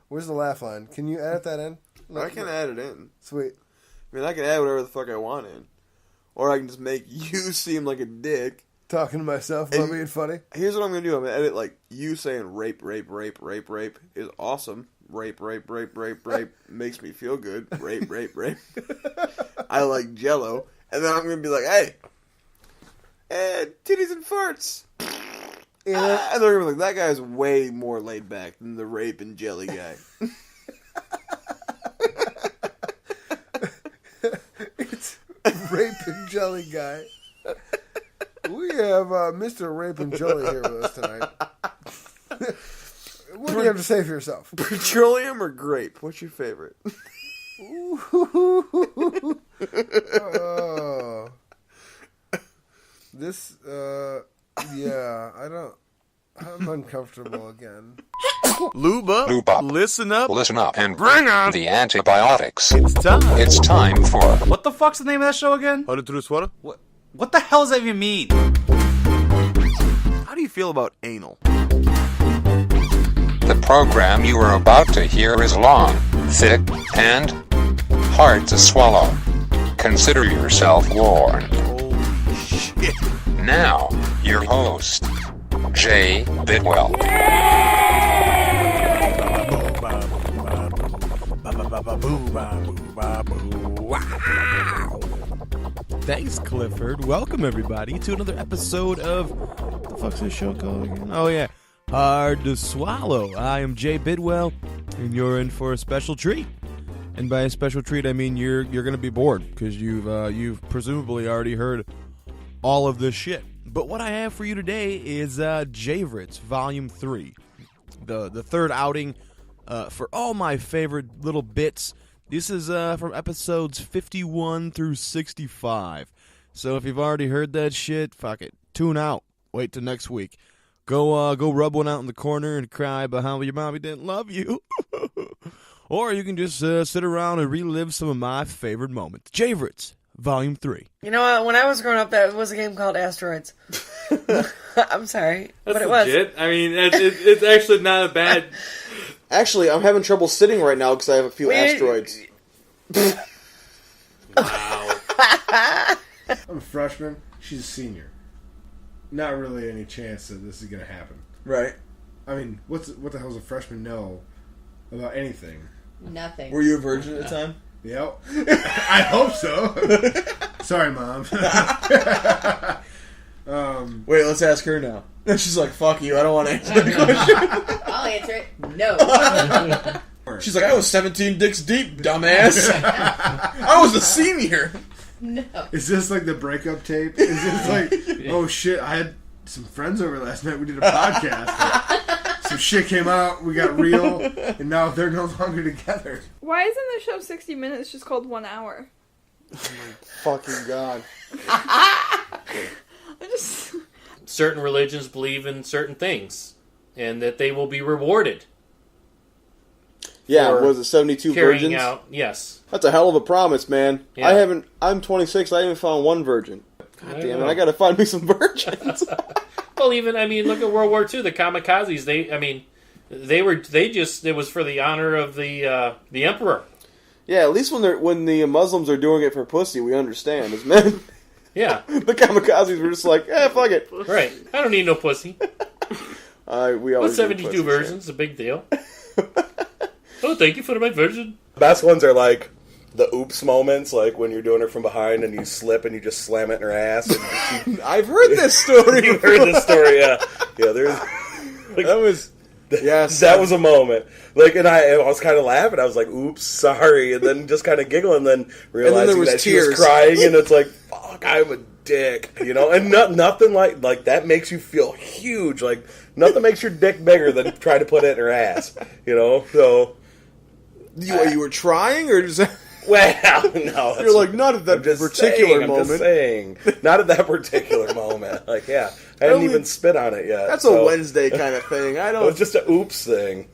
Where's the laugh line? Can you edit that in? I can add it in. Sweet. I mean, I can add whatever the fuck I want in. Or I can just make you seem like a dick. Talking to myself about being funny? Here's what I'm going to do. I'm going to edit, like, you saying rape is awesome. Rape makes me feel good. Rape. I like Jell-O. And then I'm going to be like, hey, titties and farts. Yeah. And they're going to be like, that guy's way more laid back than the rape and jelly guy. It's Rape and Jelly guy. We have Mr. Rape and Jelly here with us tonight. What do you have to say for yourself? Petroleum or grape? What's your favorite? I'm uncomfortable again. Luba, listen up, and bring on the antibiotics. It's time for... What the fuck's the name of that show again? What the hell does that even mean? How do you feel about anal? The program you are about to hear is long, thick, and hard to swallow. Consider yourself warned. Holy shit. Now, your host, Jay Bidwell. Thanks, Clifford. Welcome, everybody, to another episode of... What the fuck's this show called again? Oh, yeah. Hard to Swallow. I am Jay Bidwell, and you're in for a special treat. And by a special treat, I mean you're going to be bored, because you've presumably already heard all of this shit. But what I have for you today is JAYvorites Volume 3, the third outing for all my favorite little bits. This is from episodes 51 through 65. So if you've already heard that shit, fuck it. Tune out. Wait till next week. Go rub one out in the corner and cry about how your mommy didn't love you. Or you can just sit around and relive some of my favorite moments. JAYvorites Volume 3. You know what? When I was growing up, there was a game called Asteroids. I'm sorry, That's but it legit. I mean, it's actually not a bad... Actually, I'm having trouble sitting right now because I have a few asteroids. Wow. I'm a freshman. She's a senior. Not really any chance that this is going to happen. Right. I mean, what the hell does a freshman know about anything? Nothing. Were you a virgin at the time? Yep. I hope so. Sorry, Mom. Wait, let's ask her now. She's like, fuck you, I don't want to answer the question. I'll answer it. No. She's like, I was 17 dicks deep, dumbass. I was a senior. No. Is this like the breakup tape? Is this like, oh shit, I had some friends over last night, we did a podcast. Some shit came out, we got real, and now they're no longer together. Why isn't the show 60 Minutes just called 1 hour? Oh my fucking god. Certain religions believe in certain things, and that they will be rewarded. Yeah, was it 72 virgins? Out, yes. That's a hell of a promise, man. Yeah. I'm 26, I haven't found one virgin. God damn it, I gotta find me some virgins. Well, even, I mean, look at World War II, the kamikazes, it was for the honor of the emperor. Yeah, at least when the Muslims are doing it for pussy, we understand as men. Yeah. The kamikazes were just like, fuck it. Right. I don't need no pussy. We always 72 versions, a big deal. Oh, thank you for my version. Best ones are like the oops moments, like when you're doing it from behind and you slip and you just slam it in her ass. And I've heard this story. You've heard this story, yeah. Yeah, there's... Like, that was... Yes. That was a moment. Like, and I was kind of laughing. I was like, oops, sorry. And then just kind of giggling, and then realizing that she was crying, and it's like, fuck, I'm a dick, you know? And nothing like that makes you feel huge. Like, nothing makes your dick bigger than trying to put it in her ass, you know? So... You were trying, or just... Well, no. You're like, not at that particular moment. I'm just saying. Not at that particular moment. Like, yeah. I hadn't even spit on it yet. That's a Wednesday kind of thing. I don't... It was just an oops thing.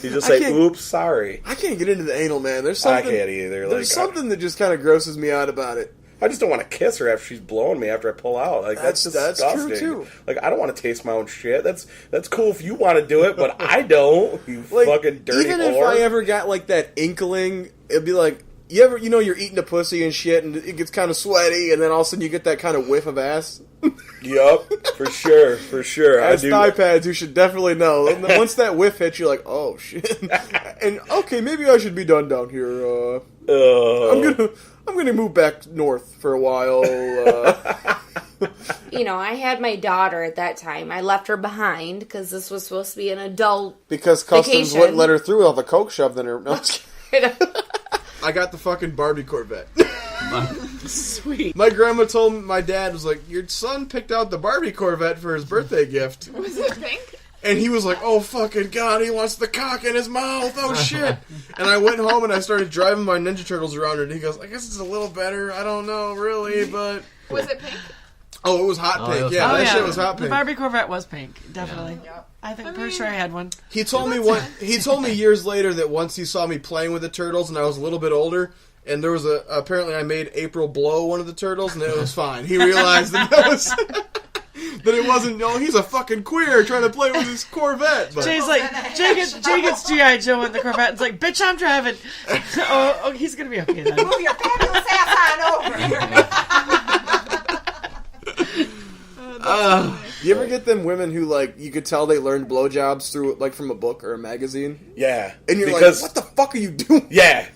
You just say, oops, sorry. I can't get into the anal, man. There's something... I can't either. There's something that just kind of grosses me out about it. I just don't want to kiss her after she's blowing me after I pull out. Like that's disgusting. True too. Like I don't want to taste my own shit. That's cool if you want to do it, but I don't. You fucking dirty even whore. If I ever got like that inkling, it'd be like you're eating a pussy and shit, and it gets kind of sweaty, and then all of a sudden you get that kind of whiff of ass. Yup, for sure. As thigh pads, you should definitely know. And then once that whiff hits, you're like, oh shit. And okay, maybe I should be done down here. I'm gonna move back north for a while. I had my daughter at that time. I left her behind because this was supposed to be an adult because customs vacation. wouldn't let her through with all the coke shoved in her. No, I got the fucking Barbie Corvette. Sweet. My grandma told my dad, was like, your son picked out the Barbie Corvette for his birthday gift. Was it pink? And he was like, oh fucking god, he wants the cock in his mouth, oh shit. And I went home and I started driving my Ninja Turtles around it, and he goes, I guess it's a little better, I don't know, really, but... Was it pink? Oh, it was hot pink, that shit was hot pink. The Barbie Corvette was pink, definitely. Yeah. I'm pretty sure I had one. He told me years later that once he saw me playing with the turtles and I was a little bit older, and there was apparently I made April blow one of the turtles and it was fine. He realized that that it wasn't, he's a fucking queer trying to play with his Corvette. But. Jay's like, Jay gets G.I. Joe in the Corvette. It's like, bitch, I'm driving. Oh, he's going to be okay then. Move your fabulous ass on over. You ever get them women who, like, you could tell they learned blowjobs through, like, from a book or a magazine? Yeah. And you're like, what the fuck are you doing? Yeah.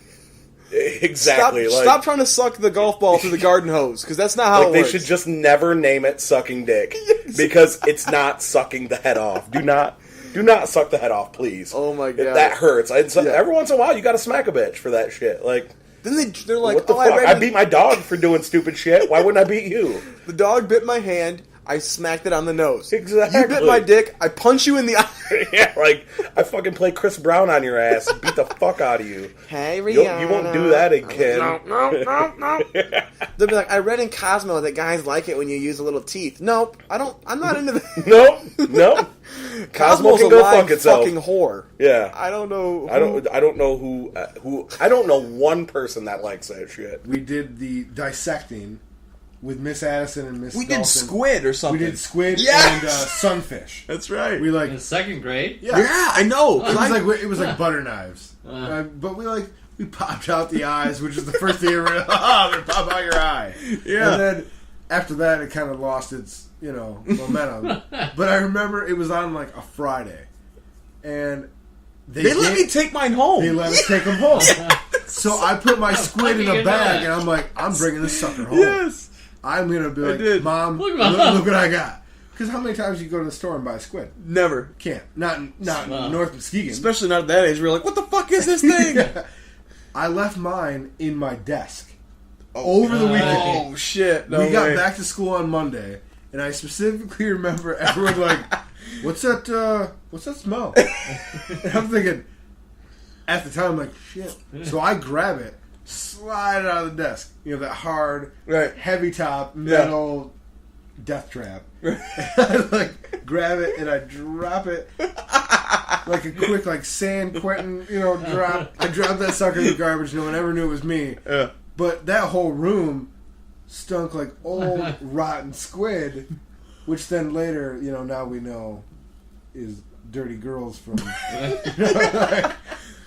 Exactly. Stop trying to suck the golf ball through the garden hose, because that's not how it works. They should just never name it sucking dick. Yes. Because it's not sucking the head off. Do not suck the head off, please. Oh my god. That hurts. Every once in a while, you gotta smack a bitch for that shit. Like... Then they're like, what the fuck? I beat my dog for doing stupid shit. Why wouldn't I beat you? The dog bit my hand. I smacked it on the nose. Exactly. You bit my dick. I punch you in the eye. Yeah, like I fucking play Chris Brown on your ass and beat the fuck out of you. Hey, Rihanna. You won't do that again. No. They'll be like, I read in Cosmo that guys like it when you use a little teeth. Nope, I'm not into that. Nope. Cosmo's can a go lying fuck itself. Fucking whore. Yeah. I don't know. I don't know who. I don't know one person that likes that shit. We did the dissecting with Miss Addison and Miss. We did squid or something. We did squid and sunfish. That's right. We in second grade. Yeah, I know. It was like butter knives, but we popped out the eyes, which is the first thing you realize. Oh, they pop out your eye. Yeah. And then after that, it kind of lost its momentum. But I remember it was on like a Friday, and they let me take mine home. They let us take them home. So I put my squid in a bag, and I'm like, I'm bringing this sucker home. Yes. I'm going to be like, Mom, look what I got. Because how many times do you go to the store and buy a squid? Never. Can't. Not in North Muskegon. Especially not at that age. We're like, what the fuck is this thing? Yeah. I left mine in my desk over the weekend. Oh, shit. No we got way. back to school on Monday, and I specifically remember everyone like, what's that smell? And I'm thinking, at the time, I'm like, shit. So I grab it, slide it out of the desk. That hard, heavy top, metal death trap. I like grab it and I drop it like a quick San Quentin, drop. I dropped that sucker in the garbage. No one ever knew it was me. Yeah. But that whole room stunk like old rotten squid, which then later, now we know is dirty girls from.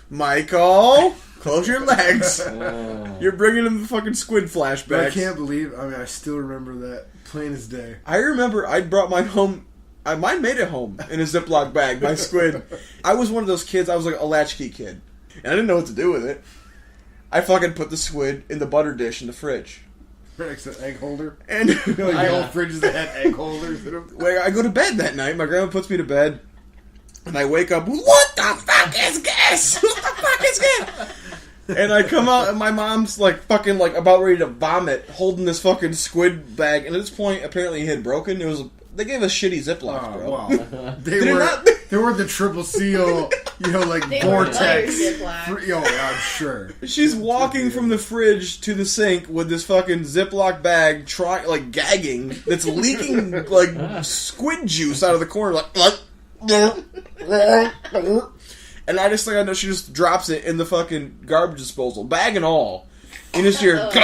Michael, close your legs. You're bringing in the fucking squid flashbacks. But I can't believe. I still remember that plain as day. I remember I brought mine home. Mine made it home in a Ziploc bag. My squid. I was one of those kids. I was like a latchkey kid, and I didn't know what to do with it. I fucking put the squid in the butter dish in the fridge. Next to the egg holder. And the old fridges that had egg holders in them. I go to bed that night. My grandma puts me to bed. And I wake up, what the fuck is this? What the fuck is this? And I come out, and my mom's fucking about ready to vomit, holding this fucking squid bag. And at this point, apparently it had broken. They gave us shitty Ziplocs, bro. Wow. They were the triple seal, vortex. I'm sure. She's walking from the fridge to the sink with this fucking Ziploc bag, gagging, that's leaking squid juice out of the corner, and I know she just drops it in the fucking garbage disposal, bag and all. You just hear, and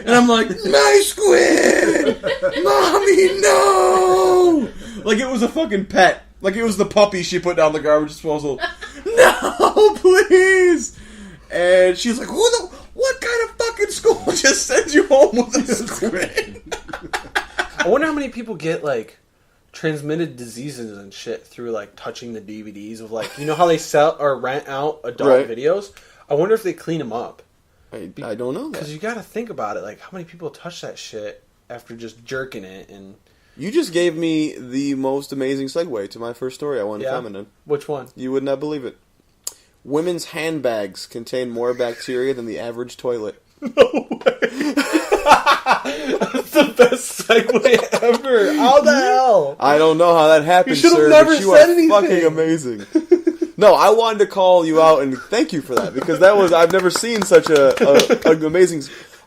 I'm like, my squid, mommy, no! Like it was a fucking pet. Like it was the puppy she put down the garbage disposal. No, please! And she's like, what kind of fucking school just sends you home with a squid? I wonder how many people get, like, transmitted diseases and shit through, like, touching the DVDs of, like, you know how they sell or rent out adult videos? I wonder if they clean them up. I don't know. Because you gotta think about it. Like, how many people touch that shit after just jerking it and... You just gave me the most amazing segue to my first story I wanted to comment on. Which one? You would not believe it. Women's handbags contain more bacteria than the average toilet. No way. That's the best segue ever. How the hell? I don't know how that happened, you sir, never but you said are anything. fucking amazing. No, I wanted to call you out and thank you for that, because I've never seen such an amazing,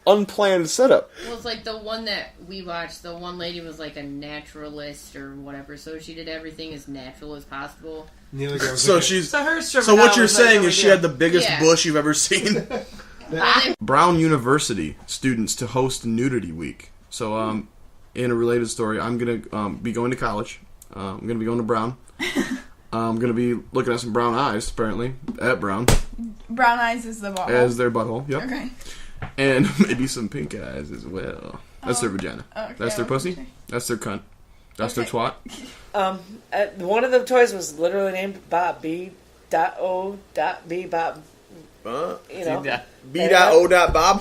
unplanned setup. Well, it's like the one that we watched, the one lady was like a naturalist or whatever, so she did everything as natural as possible. So what you're saying is she had the biggest bush you've ever seen. Brown University students to host Nudity Week. So, in a related story, I'm gonna be going to college. I'm gonna be going to Brown. I'm gonna be looking at some brown eyes, apparently, at Brown. Brown eyes is the butthole. As their butthole, yep. Okay. And maybe some pink eyes as well. That's their vagina. Okay, That's their pussy. That's their cunt. That's their twat. One of the toys was literally named Bob B. O. B. Bob. You know, B.O.Bob.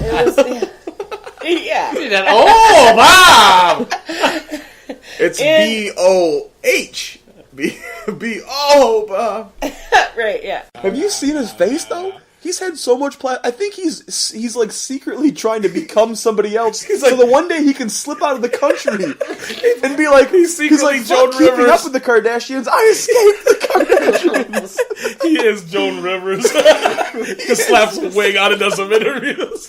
Yeah. Oh, Bob! It's B.O.H. B.O. Bob. Right, yeah. Have you seen his face, though? He's had so much I think he's like secretly trying to become somebody else. So the one day he can slip out of the country and be like, he's like, Joan keeping Rivers. up with the Kardashians. I escaped the Kardashians. He is Joan Rivers. He slaps a wig on and does some interviews.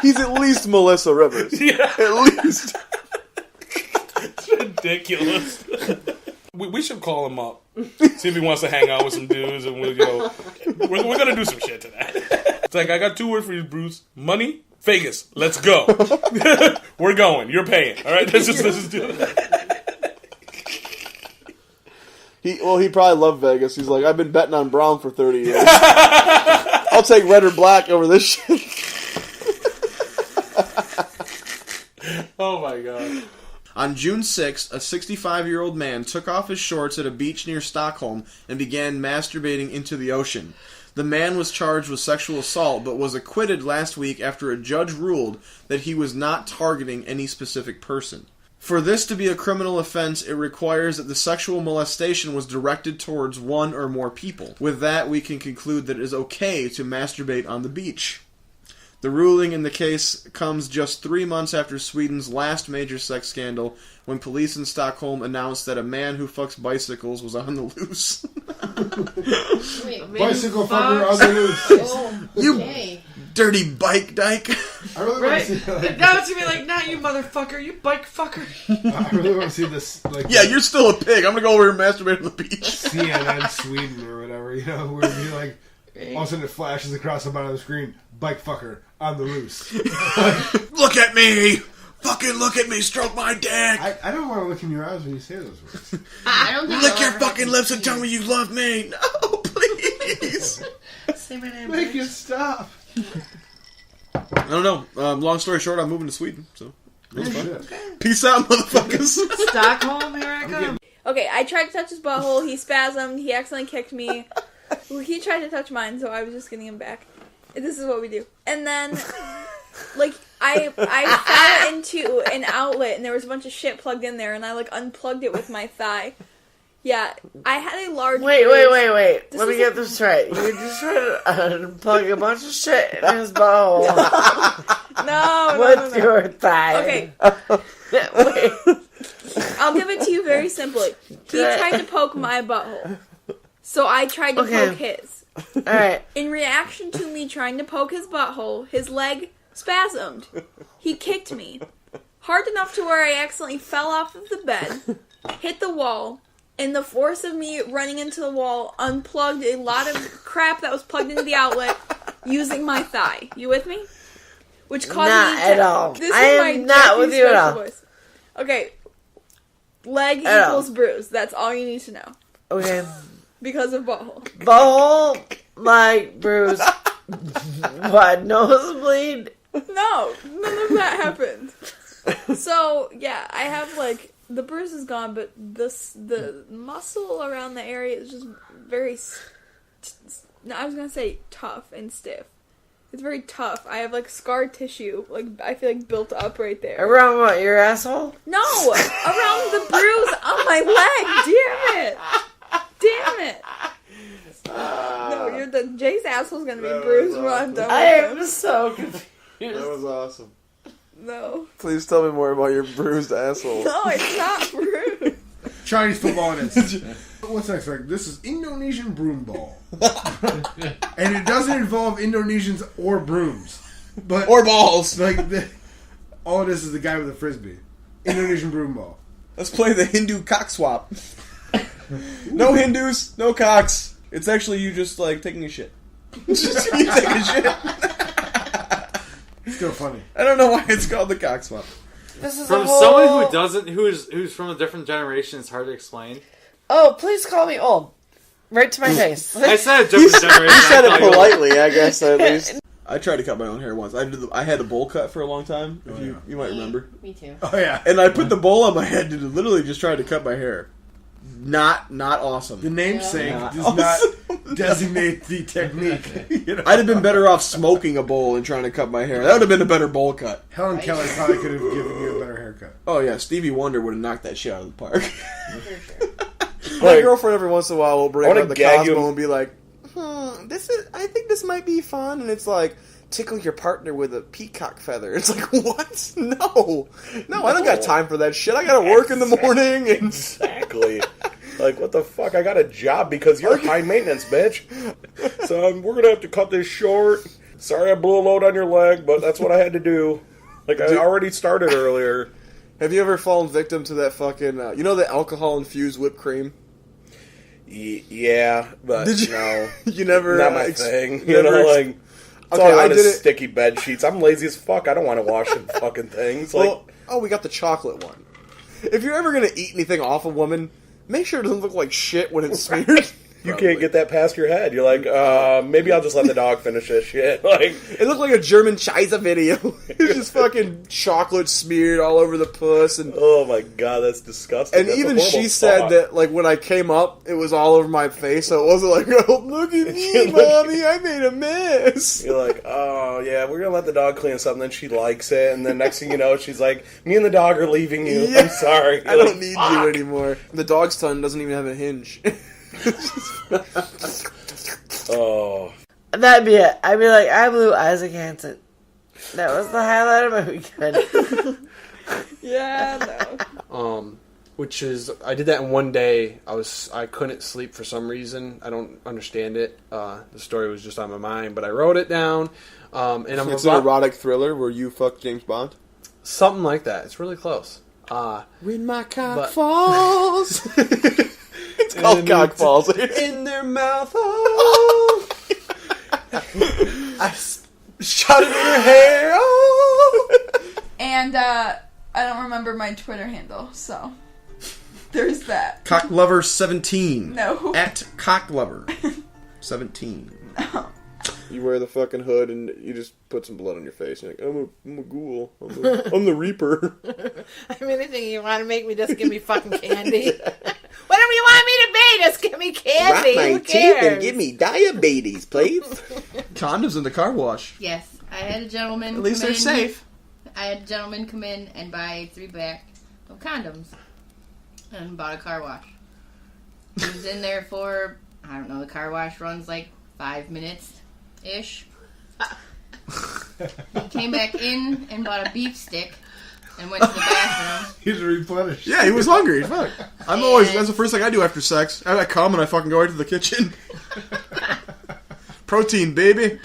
He's at least Melissa Rivers. Yeah. At least. It's ridiculous. We should call him up. See if he wants to hang out with some dudes, and we're gonna do some shit tonight. It's like, I got 2 words for you, Bruce: money, Vegas. Let's go. We're going. You're paying. All right. Let's just do it. He probably loved Vegas. He's like, I've been betting on Brown for 30 years. I'll take red or black over this shit. Oh my god. On June 6th, a 65-year-old man took off his shorts at a beach near Stockholm and began masturbating into the ocean. The man was charged with sexual assault, but was acquitted last week after a judge ruled that he was not targeting any specific person. For this to be a criminal offense, it requires that the sexual molestation was directed towards one or more people. With that, we can conclude that it is okay to masturbate on the beach. The ruling in the case comes just 3 months after Sweden's last major sex scandal, when police in Stockholm announced that a man who fucks bicycles was on the loose. Bicycle fucker on the loose. Oh, You dirty bike dyke. I really want to see like, Now it's gonna be like, not you motherfucker, you bike fucker. I really want to see this. Like, Yeah, you're still a pig. I'm gonna go over here and masturbate on the beach. CNN Sweden or whatever, you know, where you like all of a sudden it flashes across the bottom of the screen. Bike fucker on the loose. Look at me! Fucking look at me! Stroke my dick! I don't want to look in your eyes when you say those words. I don't think Lick your fucking lips and tell me you love me! No, please! Say my name. Make it stop. I don't know. Long story short, I'm moving to Sweden, so that's fun. Okay. Peace out, motherfuckers. Stockholm, here I come. Okay, I tried to touch his butthole. He spasmed. He accidentally kicked me. Well, he tried to touch mine, so I was just getting him back. This is what we do. And then, like, I fell into an outlet, and there was a bunch of shit plugged in there, and I, like, unplugged it with my thigh. Yeah, I had a large... Wait. This Let me is get this straight. You just tried to unplug a bunch of shit in his butthole. No. With your thigh. Okay. Wait. I'll give it to you very simply. He tried to poke my butthole. So I tried to poke his. Alright. In reaction to me trying to poke his butthole, his leg spasmed. He kicked me. Hard enough to where I accidentally fell off of the bed, hit the wall, and the force of me running into the wall unplugged a lot of crap that was plugged into the outlet, using my thigh. You with me? Which caused Not me at all. This I is am my not with Jackie you at special all. voice. Okay. Leg At equals bruise. That's all you need to know. Okay. Because of butthole. Butthole, like, bruise. What? Nosebleed? No, none of that happened. So, yeah, I have, like, the bruise is gone, but the muscle around the area is just very, I was going to say tough and stiff. It's very tough. I have, like, scar tissue, like, I feel like built up right there. Around what, your asshole? No! Around the bruise on my leg! Damn it! No, Jay's asshole's gonna be bruised when I'm done with I him. am so confused. That was awesome. No. Please tell me more about your bruised asshole. No, it's not bruised. Chinese football and what's next? Like, this is Indonesian broom ball. And it doesn't involve Indonesians or brooms. But or balls. Like, all it is the guy with a frisbee. Indonesian broom ball. Let's play the Hindu cock swap. No Hindus, no cocks. It's actually you just, like, taking a shit. Just you taking a shit. It's still funny. I don't know why it's called the cock swap. This is From someone who doesn't, who's from a different generation, it's hard to explain. Oh, please call me old. Right to my face. I said a different generation. You said it politely, I guess, at least. I tried to cut my own hair once. I had a bowl cut for a long time. If you might remember. Me too. Oh yeah. And I put the bowl on my head to literally just try to cut my hair. Not awesome. The namesake does not designate the technique. You know? I'd have been better off smoking a bowl and trying to cut my hair. That would have been a better bowl cut. Helen Keller probably could have given you a better haircut. Oh yeah, Stevie Wonder would have knocked that shit out of the park. My girlfriend every once in a while will bring up the gag Cosmo you. and be like, I think this might be fun. And it's like, tickle your partner with a peacock feather. It's like, what? No, I don't got time for that shit. I gotta work in the morning. And Exactly. Like, what the fuck? I got a job because you're high maintenance, bitch. So we're gonna have to cut this short. Sorry I blew a load on your leg, but that's what I had to do. Like, I already started earlier. Have you ever fallen victim to that fucking, you know the alcohol-infused whipped cream? Yeah, but Did you? no. You never... Not my thing. You never know, like... It's Okay, all I out did of it... sticky bed sheets. I'm lazy as fuck. I don't want to wash the fucking things. Like, Well, we got the chocolate one. If you're ever going to eat anything off a woman, make sure it doesn't look like shit when it's smeared. you can't get that past your head. You're like, maybe I'll just let the dog finish this shit. Like, it looked like a German Scheisse video. It was just fucking chocolate smeared all over the puss. And oh my god, that's disgusting. And that's even she said that, like, when I came up, it was all over my face, so it wasn't like, oh, look at me, mommy, I made a mess. You're like, oh, yeah, we're going to let the dog clean something, then she likes it, and then next thing you know, she's like, me and the dog are leaving you. Yeah. I'm sorry. I don't need you anymore. The dog's tongue doesn't even have a hinge. Oh. That'd be it. I'd be like, I blew Isaac Hansen. That was the highlight of my weekend. Yeah, no. Which is, I did that in one day. I couldn't sleep for some reason. I don't understand it. The story was just on my mind, but I wrote it down. And It's an erotic thriller where you fuck James Bond? Something like that. It's really close. When my cock falls. It's called cock falls. In their mouth. Oh. I shot it in her hair. Oh. And I don't remember my Twitter handle, so there's that. Cocklover17. No. At Cocklover17. No. You wear the fucking hood and you just put some blood on your face. You're like, I'm a ghoul. I'm the Reaper. I'm anything you want to make me, just give me fucking candy. Whatever you want me to be, just give me candy. Rot my Who teeth cares? and give me diabetes, please. Condoms in the car wash. Yes, I had a gentleman. At least come they're in. safe. I had a gentleman come in and buy 3 pack of condoms and bought a car wash. He was in there for, I don't know, the car wash runs like 5 minutes ish. He came back in and bought a beef stick and went to the bathroom. He's replenished. Yeah, he was hungry. Fuck. That's the first thing I do after sex. I come and I fucking go right to the kitchen. Protein, baby.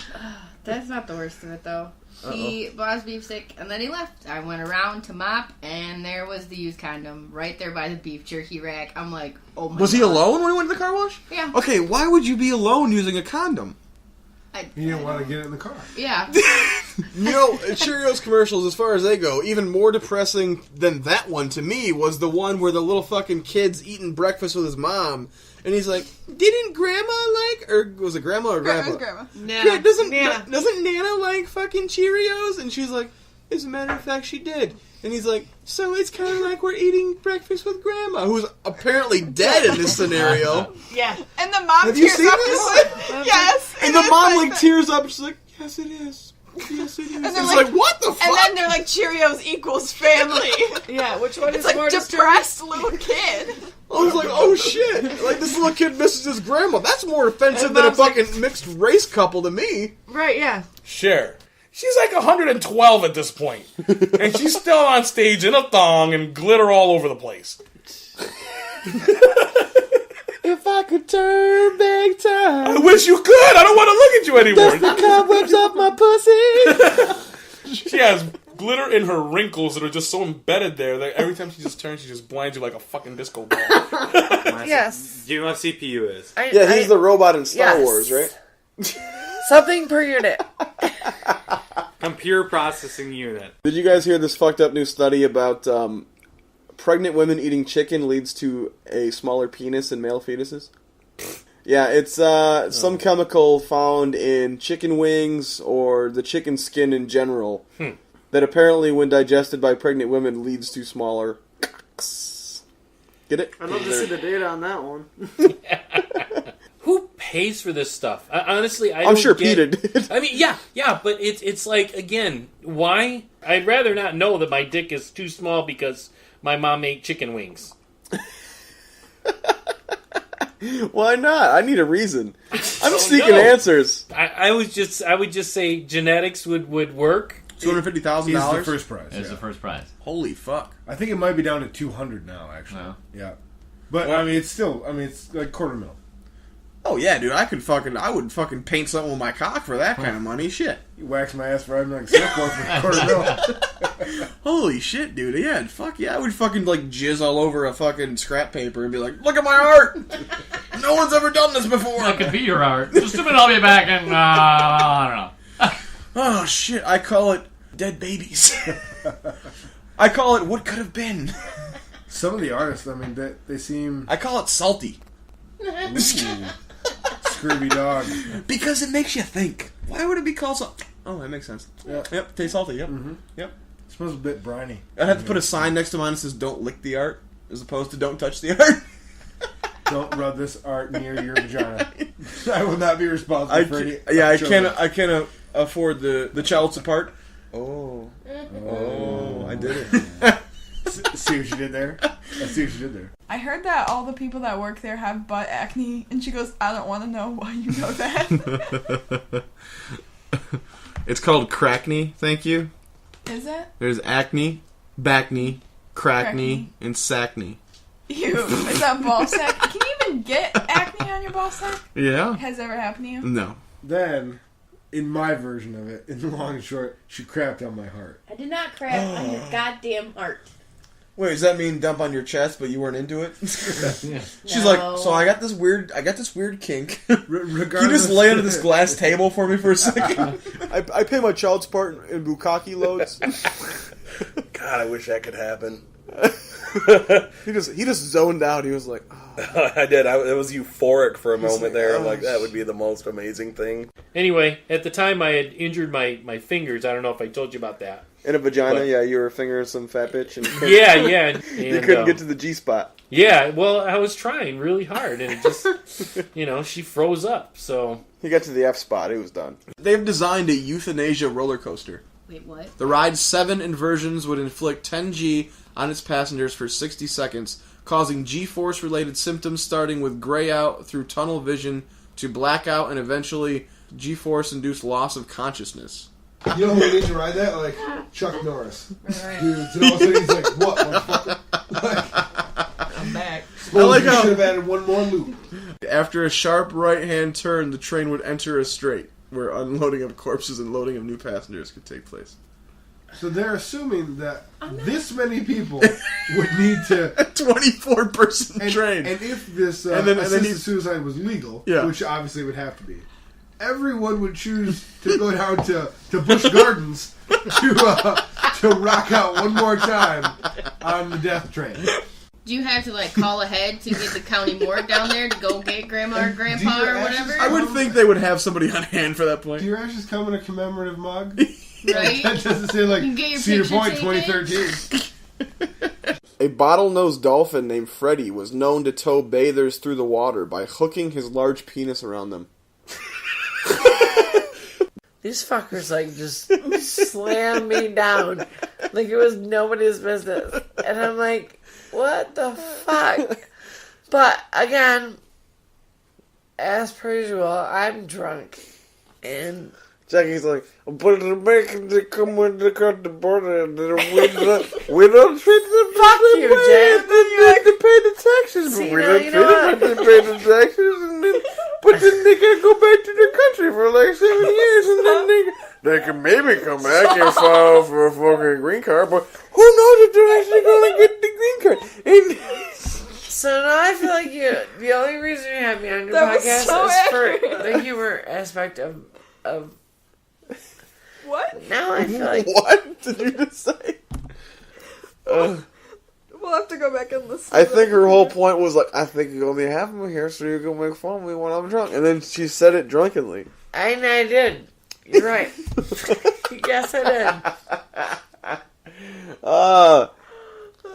That's not the worst of it, though. He bought his beef stick, and then he left. I went around to mop, and there was the used condom right there by the beef jerky rack. I'm like, oh my god. Was he alone when he went to the car wash? Yeah. Okay, why would you be alone using a condom? He didn't want to get it in the car. Yeah. You know, Cheerios commercials, as far as they go, even more depressing than that one to me was the one where the little fucking kid's eating breakfast with his mom, and he's like, "Didn't Grandma like?" Or was it Grandma or Grandpa? Grandma. Nana. Yeah, doesn't Nana. Nana like fucking Cheerios? And she's like, "As a matter of fact, she did." And he's like, "So it's kind of like we're eating breakfast with Grandma, who's apparently dead in this scenario." Yeah. And the mom Have you tears seen up. this? Yes. And the mom like tears up. She's like, "Yes, it is. Yes, it is." And It's they're like, what the fuck? And then they're like, Cheerios equals family. Yeah, which one It's is like more depressed little kid. I was like, oh shit! Like, this little kid misses his grandma. That's more offensive And than a mom's like- fucking mixed race couple to me. Right, yeah. Sure. She's like 112 at this point. And she's still on stage in a thong and glitter all over the place. If I could turn back time, I wish you could! I don't want to look at you anymore! dust the cobwebs off my pussy. She has glitter in her wrinkles that are just so embedded there that every time she just turns, she just blinds you like a fucking disco ball. Yes. Do you know what CPU is? Yeah, he's the robot in Star Wars, right? Something per unit. Computer processing unit. Did you guys hear this fucked up new study about pregnant women eating chicken leads to a smaller penis in male fetuses? Yeah, it's some chemical found in chicken wings or the chicken skin in general that apparently, when digested by pregnant women, leads to smaller cocks. Get it? I'd love to see the data on that one. Who pays for this stuff? Honestly, I'm sure Peter did. I mean, yeah, but it's like, again, why? I'd rather not know that my dick is too small because my mom ate chicken wings. Why not? I need a reason. I'm seeking answers. I would just say genetics would work. $250,000 is the first prize. It's the first prize. Holy fuck! I think it might be down to 200 now. Actually, yeah. But I mean, it's still. I mean, it's like $250,000. Oh yeah, dude! I would fucking paint something with my cock for that kind of money. Shit. You wax my ass for having like $6 for $250,000. Holy shit, dude! Yeah, fuck yeah! I would fucking like jizz all over a fucking scrap paper and be like, "Look at my art! No one's ever done this before." That could be your art. Just a minute, I'll be back in. I don't know. Oh shit! I call it dead babies. I call it what could have been. Some of the artists, I mean, they seem. I call it salty. Scurvy dog. Because it makes you think. Why would it be called salty? Oh, that makes sense. Yeah. Yep, tastes salty. Yep. Mm-hmm. Yep. It smells a bit briny. I'd have to put a sign next to mine that says "Don't lick the art," as opposed to "Don't touch the art." Don't rub this art near your vagina. I will not be responsible for any. Yeah, I can't afford the child support. Oh, I did it. See what you did there? I see what you did there. I heard that all the people that work there have butt acne, and she goes, "I don't want to know why you know that." It's called crackney. Thank you. Is it? There's acne, backney, crackney, and sackney. Ew. Is that ball sack? Can you even get acne on your ball sack? Yeah. Has it ever happened to you? No. Then, in my version of it, in the long and short, she crapped on my heart. I did not crap on your goddamn heart. Wait, does that mean dump on your chest, but you weren't into it? She's No. like, so I got this weird kink. Can you Regardless, just lay under this glass table for me for a second? I pay my child support in bukkake loads. God, I wish that could happen. He just zoned out. He was like, oh. I did. It was euphoric for a moment there. I'm like, that would be the most amazing thing. Anyway, at the time I had injured my fingers. I don't know if I told you about that. In a vagina, But- yeah, you were fingering some fat bitch. And Yeah. And, you couldn't get to the G-spot. Yeah, well, I was trying really hard, and it just, she froze up, so... He got to the F-spot. It was done. They've designed a euthanasia roller coaster. Wait, what? The ride's 7 inversions would inflict 10 G on its passengers for 60 seconds, causing G-force-related symptoms starting with gray out through tunnel vision to blackout and eventually G-force-induced loss of consciousness. You know who needs to ride that? Like Chuck Norris. Right. Dude, and all of a sudden he's like, "What, motherfucker?" I'm back. I like how should have added one more loop. After a sharp right-hand turn, the train would enter a straight, where unloading of corpses and loading of new passengers could take place. So they're assuming that this many people would need to 24-person train, and if this and then assisted suicide was legal, Yeah. which obviously would have to be, everyone would choose to go down to Busch Gardens to rock out one more time on the death train. Do you have to like call ahead to get the county morgue down there to go get grandma or grandpa or whatever? I would think they would have somebody on hand for that point. Do your ashes come in a commemorative mug? Right? That doesn't say like Cedar Point taken. 2013. A bottlenose dolphin named Freddy was known to tow bathers through the water by hooking his large penis around them. These fuckers like just slam me down like it was nobody's business, and I'm like, what the fuck? But again, as per usual, I'm drunk, and Jackie's like, but the Americans they come when they cut the border and we don't treat them fuck you, Jack. They pay the taxes, but we don't treat them like they pay the taxes, but then they can go back to their country for like 7 years, and then they can maybe come back and file for a fucking green card, but who knows if they're actually going to get the green card? And so now I feel like the only reason you have me on your That was podcast so is accurate. for the humor aspect of What? now I feel like what did you just say? We'll have to go back and listen. I think her whole point was like, I think you only have me here so you can make fun of me when I'm drunk. And then she said it drunkenly. I did. You're right. Yes, I did.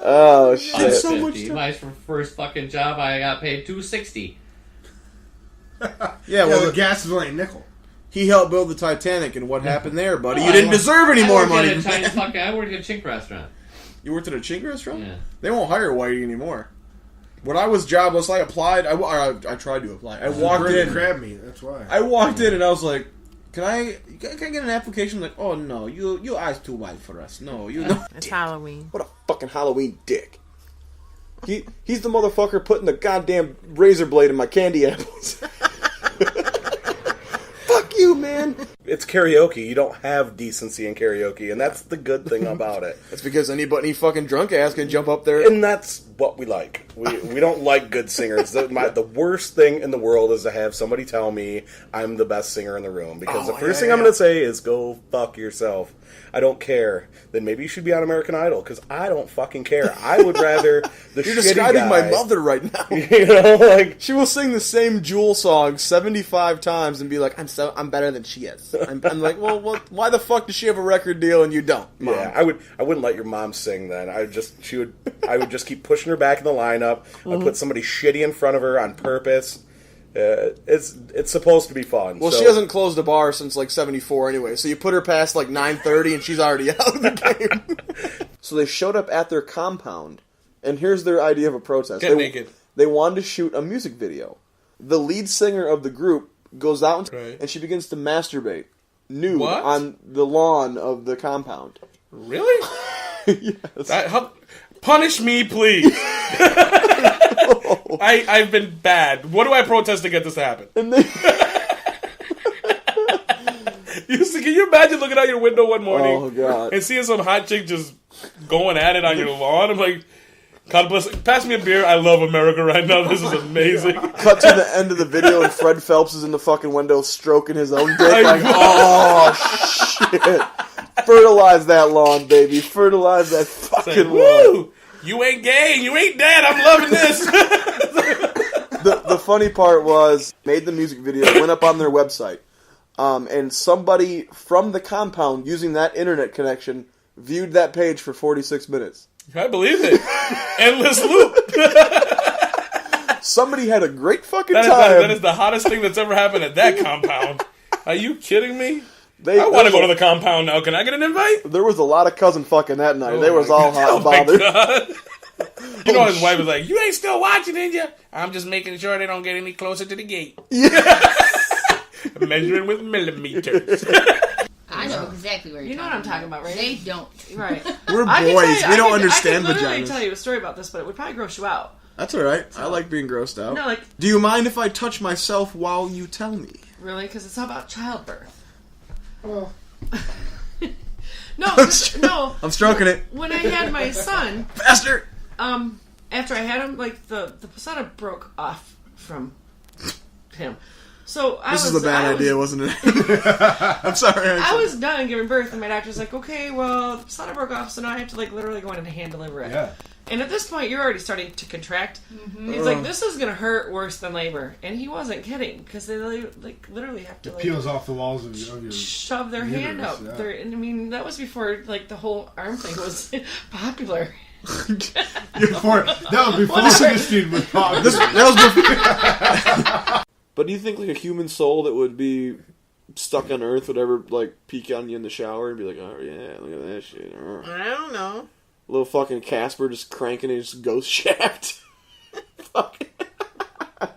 Oh shit! So much. My first fucking job, I got paid $2.60. Yeah, well, the gas is only a nickel. He helped build the Titanic, and what happened there, buddy? You didn't deserve any more money. I worked at a chink restaurant. You worked at a chink restaurant? Yeah. They won't hire Whitey anymore. When I was jobless, I applied. I tried to apply. I walked in. Crab meat. That's why. I walked in and I was like, "Can I get an application?" Like, "Oh no, your eyes too wide for us. No, you know." It's Halloween. What a fucking Halloween dick. He's the motherfucker putting the goddamn razor blade in my candy apples. Fuck you, man. It's karaoke. You don't have decency in karaoke, and that's the good thing about it. That's because any fucking drunk ass can jump up there. And that's what we like. We don't like good singers. The worst thing in the world is to have somebody tell me I'm the best singer in the room. Because the first thing I'm going to say is, go fuck yourself. I don't care. Then maybe you should be on American Idol, because I don't fucking care. I would rather the You're shitty describing guy. my mother right now. You know, like she will sing the same Jewel song 75 times and be like, "I'm better than she is." I'm like, well, why the fuck does she have a record deal and you don't? Mom? Yeah, I wouldn't let your mom sing then. I would just keep pushing her back in the lineup. I'd put somebody shitty in front of her on purpose. It's supposed to be fun. Well, so. she hasn't closed a bar since like 74 anyway, so you put her past like 9:30 and she's already out of the game. So they showed up at their compound, and here's their idea of a protest. Get naked. They wanted to shoot a music video. The lead singer of the group goes out and she begins to masturbate nude on the lawn of the compound. Really? Yes. Punish me, please. I've been bad. What do I protest to get this to happen? Can you imagine looking out your window one morning and seeing some hot chick just going at it on your lawn? I'm like, God bless. Pass me a beer. I love America right now. This is amazing. Cut to the end of the video and Fred Phelps is in the fucking window stroking his own dick. Like, oh shit! Fertilize that lawn, baby. Fertilize that fucking lawn. You ain't gay. You ain't dead. I'm loving this. The funny part was, made the music video, went up on their website, and somebody from the compound using that internet connection viewed that page for 46 minutes. I believe it. Endless loop. Somebody had a great fucking time. That is the hottest thing that's ever happened at that compound. Are you kidding me? I want to go to the compound now. Can I get an invite? There was a lot of cousin fucking that night. They was all hot and bothered. You know, his wife was like, "You ain't still watching, ain't you?" I'm just making sure they don't get any closer to the gate. Measuring with millimeters. I know exactly where you're know what I'm talking about, right? They don't. Right. We're boys. We don't understand vaginas. I could literally vaginas. tell you a story about this, but it would probably gross you out. That's alright. I like being grossed out. No, like... Do you mind if I touch myself while you tell me? Really? Because it's all about childbirth. Oh. No. I'm stroking it. When I had my son... Faster! After I had him, like, the placenta broke off from him. So this is a bad idea, wasn't it? I'm sorry. I was done giving birth, and my doctor's like, okay, well, the placenta broke off, so now I have to like literally go in and hand deliver it. Yeah. And at this point, you're already starting to contract. Mm-hmm. And he's like, this is gonna hurt worse than labor, and he wasn't kidding because they like literally have to It peels off the walls of your shove their hand up. Yeah. And I mean, that was before like the whole arm thing was popular. That was before Christine was popular. That was before. But do you think like a human soul that would be stuck on Earth would ever like peek on you in the shower and be like, oh yeah, look at that shit? I don't know. Little fucking Casper just cranking his ghost shaft. Fuck.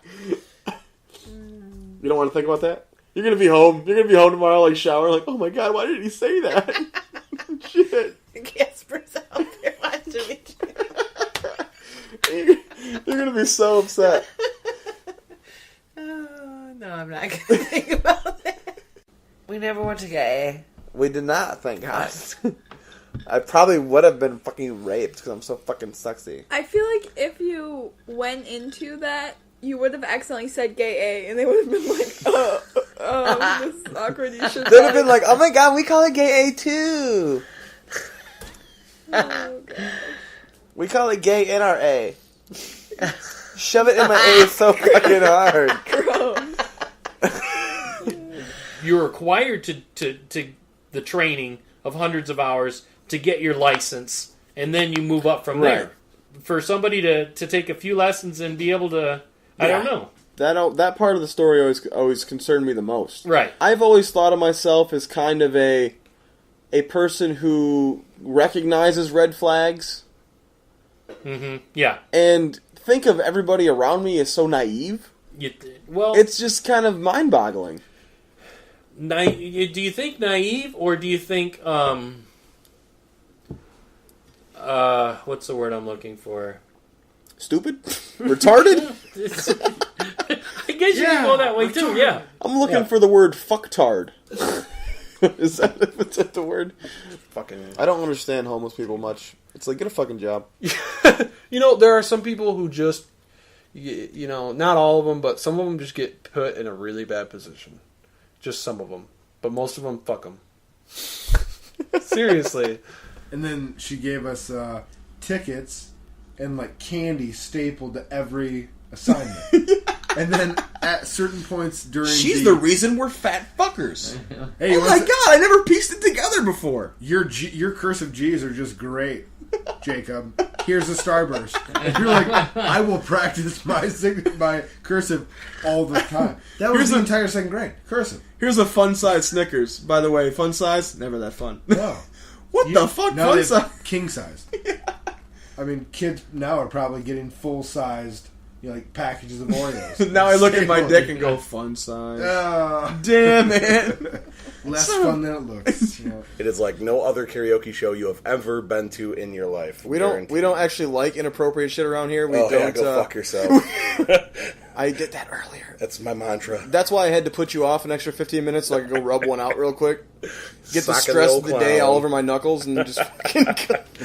You don't want to think about that? You're gonna be home. You're gonna be home tomorrow, like shower, like, oh my god, why did he say that? Shit. Casper's out there watching me. You're gonna be so upset. No, I'm not gonna think about that. We never went to gay. We did not, thank God. I probably would have been fucking raped because I'm so fucking sexy. I feel like if you went into that, you would have accidentally said gay A, and they would have been like, oh, this is awkward, you should They'd have been like, oh my god, we call it gay A too. Oh, God. We call it gay in our A. Shove it in my A so fucking hard. Gross. You're required to the training of hundreds of hours to get your license, and then you move up from there. For somebody to take a few lessons and be able to, I don't know. That part of the story always concerned me the most. Right. I've always thought of myself as kind of a person who recognizes red flags. Mm-hmm. Yeah. And think of everybody around me as so naive. Well, it's just kind of mind-boggling. Do you think naive, or do you think what's the word I'm looking for? Stupid? Retarded? I guess you can go that way too. Yeah. I'm looking for the word fucktard. Is that the word? Fucking. I don't understand homeless people much. It's like, get a fucking job. You know, there are some people who just, you know, not all of them, but some of them just get put in a really bad position. Just some of them. But most of them, fuck them. Seriously. And then she gave us tickets and like candy stapled to every assignment. And then at certain points during She's the reason we're fat fuckers. Hey, oh my god, I never pieced it together before. Your cursive G's are just great, Jacob. Here's a starburst. And you're like, I will practice my cursive all the time. That was the entire second grade. Cursive. Here's a fun size Snickers. By the way, fun size, never that fun. No. What the fuck? Now Fun size? King size. Yeah. I mean, kids now are probably getting full sized, like packages of Oreos. Now I look at my dick and go, fun size. Damn it. Less fun than it looks. You know. It is like no other karaoke show you have ever been to in your life. We don't actually like inappropriate shit around here. We don't. Yeah, go fuck yourself. I did that earlier. That's my mantra. That's why I had to put you off an extra 15 minutes so I could go rub one out real quick. Get the Sock stress the of the old day clown. all over my knuckles and just fucking.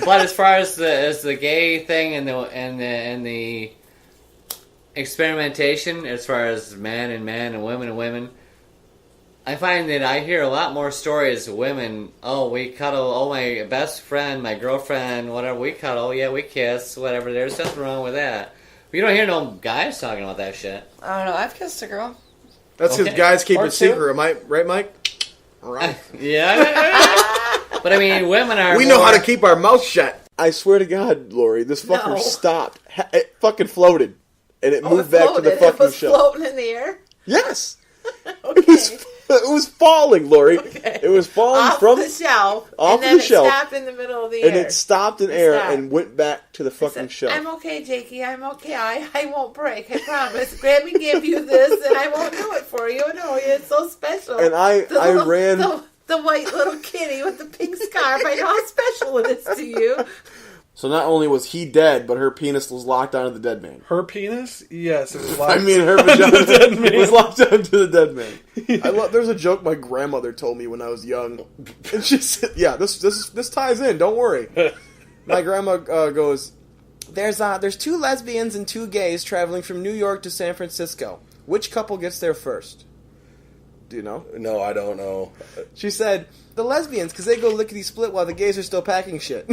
But as far as the gay thing and the experimentation, as far as man and women, I find that I hear a lot more stories of women. Oh, we cuddle. Oh, my best friend, my girlfriend, whatever. We cuddle. Yeah, we kiss. Whatever. There's nothing wrong with that. But you don't hear no guys talking about that shit. I don't know. I've kissed a girl. That's because guys keep it secret. Am I right, Mike? Right. Yeah. But I mean, women are. We know how to keep our mouth shut. I swear to God, Lori, this fucker stopped. It fucking floated, and it moved back to the fucking It was shelf. floating in the air? Yes. It was falling, Lori. Okay. It was falling off from the shelf. off and then the shelf. It stopped in the middle of the and air. it stopped in air and went back to the fucking shelf. I'm okay, Jakey. I'm okay. I won't break. I promise. Grammy gave you this, and I won't do it for you. No, it's so special. And I ran the white little kitty with the pink scarf. I know how special it is to you. So not only was he dead, but her penis was locked onto the dead man. Her penis? Yes, it was locked. I mean, her vagina was locked onto the dead man. There's a joke my grandmother told me when I was young, and she said, "Yeah, this ties in. Don't worry." My grandma goes, "There's 2 lesbians and 2 gays traveling from New York to San Francisco. Which couple gets there first?" Do you know? No, I don't know. She said, the lesbians, because they go lickety-split while the gays are still packing shit.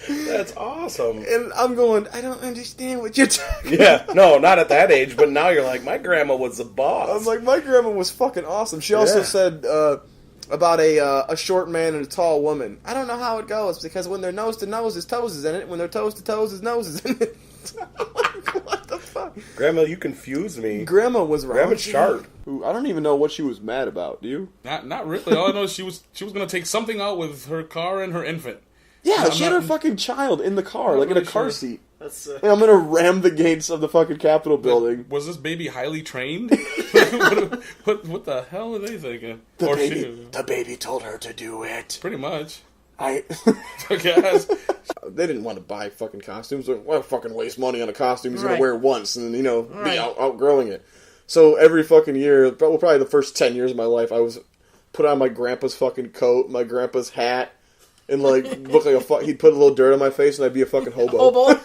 That's awesome. And I'm going, I don't understand what you're talking Yeah, no, not at that age, but now you're like, my grandma was the boss. I'm like, my grandma was fucking awesome. She also said about a short man and a tall woman. I don't know how it goes, because when they're nose to nose, his toes is in it. When they're toes to toes, his nose is in it. I'm like, what the fuck? Grandma, you confused me. Grandma was wrong. Grandma's sharp. I don't even know what she was mad about. Do you? Not really. All I know is she was going to take something out with her car and her infant. Yeah, she had her fucking child in the car, like in a car seat. That's, like, I'm gonna ram the gates of the fucking Capitol building. Was this baby highly trained? what the hell are they thinking? The baby told her to do it. Pretty much. I guess. They didn't want to buy fucking costumes. Why fucking waste money on a costume he's gonna wear once and then, be outgrowing it. So every fucking year, probably the first 10 years of my life, I was put on my grandpa's fucking coat, my grandpa's hat. And, like, look like he'd put a little dirt on my face and I'd be a fucking hobo. Hobo?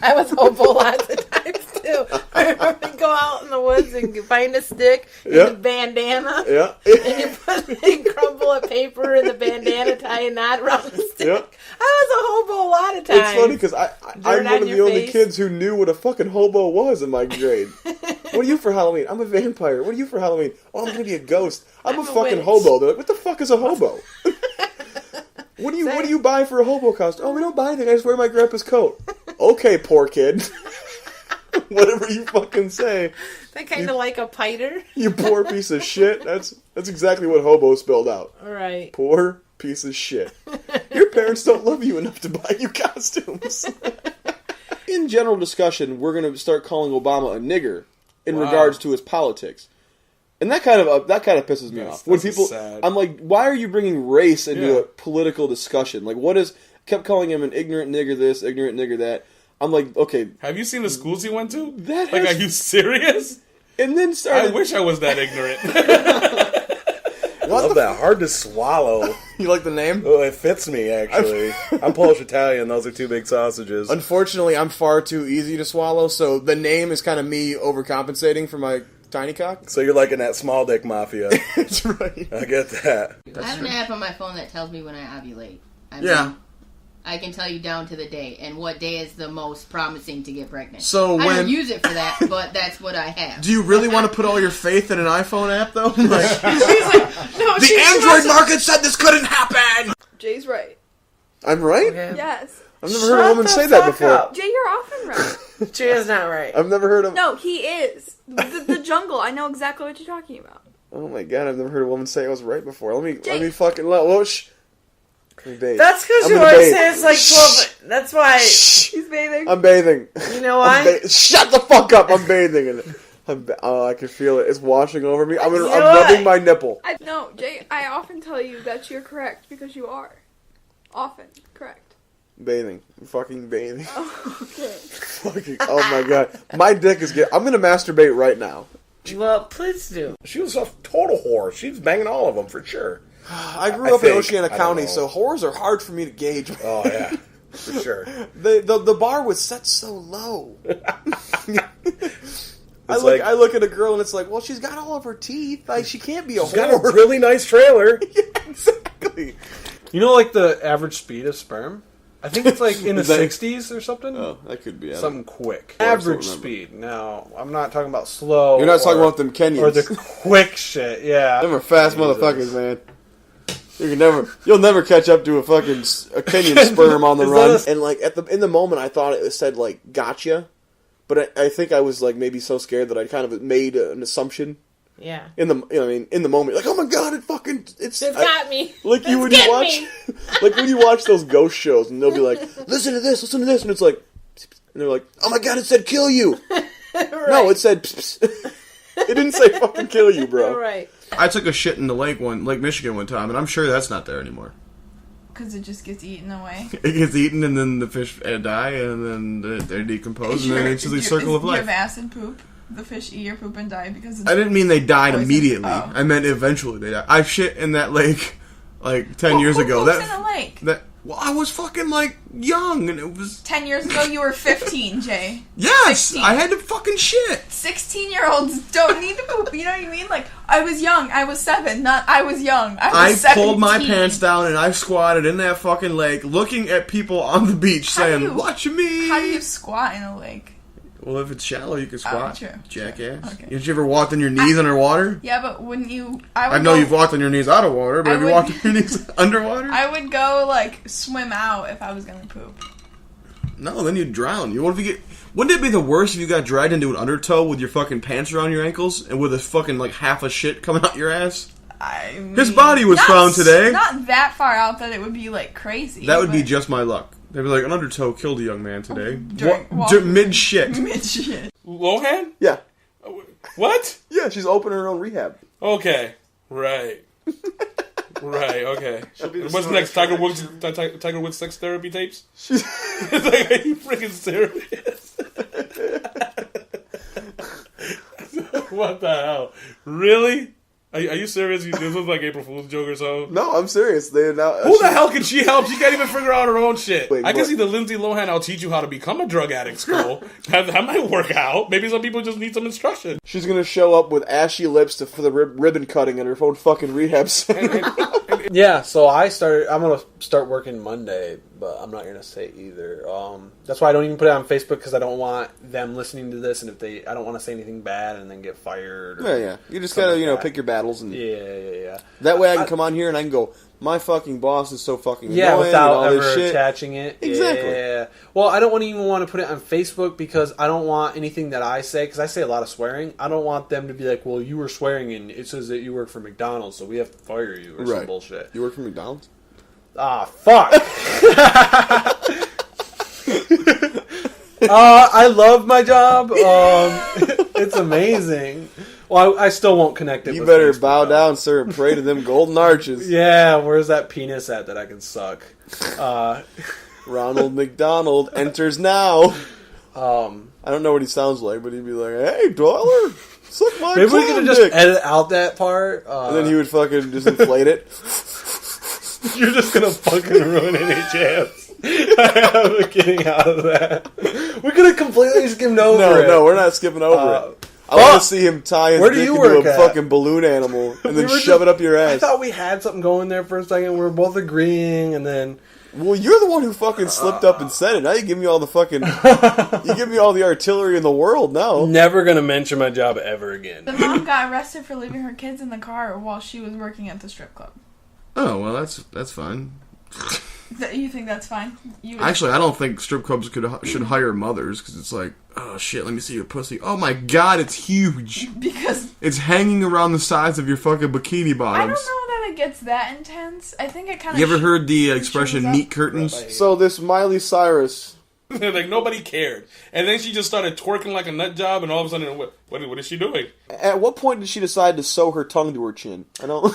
I was hobo lots of times, too. I remember we'd go out in the woods and find a stick and a bandana. Yeah. And you crumble a paper in the bandana, tie a knot around the stick. Yeah. I was a hobo a lot of times. It's funny because I'm one of the only kids who knew what a fucking hobo was in my grade. What are you for Halloween? I'm a vampire. What are you for Halloween? Oh, I'm going to be a ghost. I'm a fucking hobo. They're like, what the fuck is a hobo? What do you buy for a hobo costume? Oh, we don't buy anything. I just wear my grandpa's coat. Okay, poor kid. Whatever you fucking say. That kind of like a piter. You poor piece of shit. That's exactly what hobo spelled out. All right. Poor piece of shit. Your parents don't love you enough to buy you costumes. In general discussion, we're going to start calling Obama a nigger in regards to his politics. And that kind of pisses me off. When people, sad. I'm like, why are you bringing race into a political discussion? Like, kept calling him an ignorant nigger this, ignorant nigger that. I'm like, okay. Have you seen the schools he went to? Are you serious? And then started. I wish I was that ignorant. I love that. Hard to swallow. You like the name? Oh, it fits me, actually. I'm Polish Italian. Those are two big sausages. Unfortunately, I'm far too easy to swallow, so the name is kind of me overcompensating for my tiny cock. So you're like in that small dick mafia. That's right. I get that. I have an app on my phone that tells me when I ovulate. I can tell you down to the day and what day is the most promising to get pregnant. So I don't use it for that, but that's what I have. Do you really want to put all your faith in an iPhone app, though? She's like, no, the Android market said this couldn't happen! Jay's right. I'm right? Okay. Yes. I've never heard a woman say that before. Up. Jay, you're often right. Jay is not right. I've never heard of... No, he is. The jungle. I know exactly what you're talking about. Oh my god, I've never heard a woman say I was right before. Let me fucking... Well, shh. That's because you always say it's like 12... That's why... He's bathing. I'm bathing. You know why? Shut the fuck up! I'm bathing in it. I can feel it. It's washing over me. I'm rubbing my nipple. No, Jay, I often tell you that you're correct because you are. Often correct. Bathing. Fucking bathing. Oh, okay. Fucking... Oh my god. My dick is getting... I'm gonna masturbate right now. Well, please do. She was a total whore. She was banging all of them, for sure. I grew up in Oceana County, so whores are hard for me to gauge. Oh, yeah. For sure. The bar was set so low. I look at a girl and it's like, well, she's got all of her teeth. Like, she can't be a whore. She's got a really nice trailer. Yeah, exactly. You know, like the average speed of sperm? I think it's like in the 60s or something. Oh, that could be. Something quick. Average speed. Now, I'm not talking about slow. You're not talking about them Kenyans. Or the quick shit, yeah. Them are fast motherfuckers, man. You'll never catch up to a Kenyan sperm on the run. And like in the moment, I thought it said like gotcha, but I think I was like maybe so scared that I kind of made an assumption. Yeah. In the moment, like, oh my god, it's got me. Like when you watch, like when you watch those ghost shows, and they'll be like, listen to this, and it's like, and they're like, oh my god, it said kill you. Right. No, it said. It didn't say fucking kill you, bro. Right. I took a shit in the Lake Michigan one time, and I'm sure that's not there anymore. Because it just gets eaten away. It gets eaten, and then the fish die, and then they decompose, and then it's just a circle of life. You have acid poop. The fish eat your poop and die because it's I didn't mean they died poison. immediately. Oh. I meant eventually they died. I shit in that lake like 10 years ago. Who poops in a lake? Well, I was fucking, like, young, and it was... 10 years ago, you were 15, Jay. Yes! 16. I had to fucking shit! 16-year-olds don't need to poop, you know what I mean? Like, I was young, I was 7, not I was young, I was 17. Pulled my pants down, and I squatted in that fucking lake, looking at people on the beach, saying, watch me! How do you squat in a lake? Well, if it's shallow, you can squat. True. Jackass. Okay. Did you ever walked on your knees underwater? Yeah, but wouldn't you... I know you've walked on your knees out of water, but have you walked on your knees underwater? I would go, like, swim out if I was gonna poop. No, then you'd drown. What if you get... Wouldn't it be the worst if you got dragged into an undertow with your fucking pants around your ankles and with a fucking, like, half a shit coming out your ass? I mean, his body was found today. Not that far out that it would be, like, crazy. That would be just my luck. They'd be like, an undertow killed a young man today. Mid shit. Mid shit. Lohan? Yeah. What? Yeah, she's opening her own rehab. Okay. Right. Right, okay. What's next? Tiger Woods sex therapy tapes? It's like, are you freaking serious? What the hell? Really? Are you serious? This was like April Fool's joke or so? No, I'm serious. Who the hell can she help? She can't even figure out her own shit. Wait, I can see the Lindsay Lohan, I'll teach you how to become a drug addict school. that might work out. Maybe some people just need some instruction. She's gonna show up with ashy lips for the ribbon cutting in her own fucking rehab center. Yeah, so I'm gonna start working Monday, but I'm not gonna say either. That's why I don't even put it on Facebook, because I don't want them listening to this, and I don't want to say anything bad and then get fired. Yeah. You just gotta, pick your battles, and yeah. That way I can come on here and I can go, my fucking boss is so fucking annoying. Yeah, without and all ever this shit. attaching it. Exactly. Yeah. Well, I don't even want to put it on Facebook, because I don't want anything that I say, because I say a lot of swearing. I don't want them to be like, well, you were swearing and it says that you work for McDonald's, so we have to fire you or some bullshit. You work for McDonald's? Ah, fuck. I love my job. It's amazing. Well, I still won't connect it. You better bow down, sir, and pray to them golden arches. Yeah, where's that penis at that I can suck? Ronald McDonald enters now. I don't know what he sounds like, but he'd be like, "Hey, dollar, suck my maybe we could just dick." edit out that part, and then he would fucking just inflate it. You're just gonna fucking ruin any chance I have of getting out of that. We could have completely skimmed over it. No, we're not skipping over it. I want to see him tie his dick into a fucking balloon animal and then shove it up your ass. I thought we had something going there for a second. We were both agreeing, and then... Well, you're the one who fucking slipped up and said it. Now you give me all the fucking... you give me all the artillery in the world now. Never gonna mention my job ever again. The mom got arrested for leaving her kids in the car while she was working at the strip club. Oh, well, that's fine. You think that's fine? Actually, I don't think strip clubs should hire mothers, because it's like, oh shit, let me see your pussy. Oh my god, it's huge. Because it's hanging around the sides of your fucking bikini bottoms. I don't know that it gets that intense. I think it kind of... You ever heard the expression meat curtains? So this Miley Cyrus... like, nobody cared. And then she just started twerking like a nut job, and all of a sudden, what is she doing? At what point did she decide to sew her tongue to her chin? I don't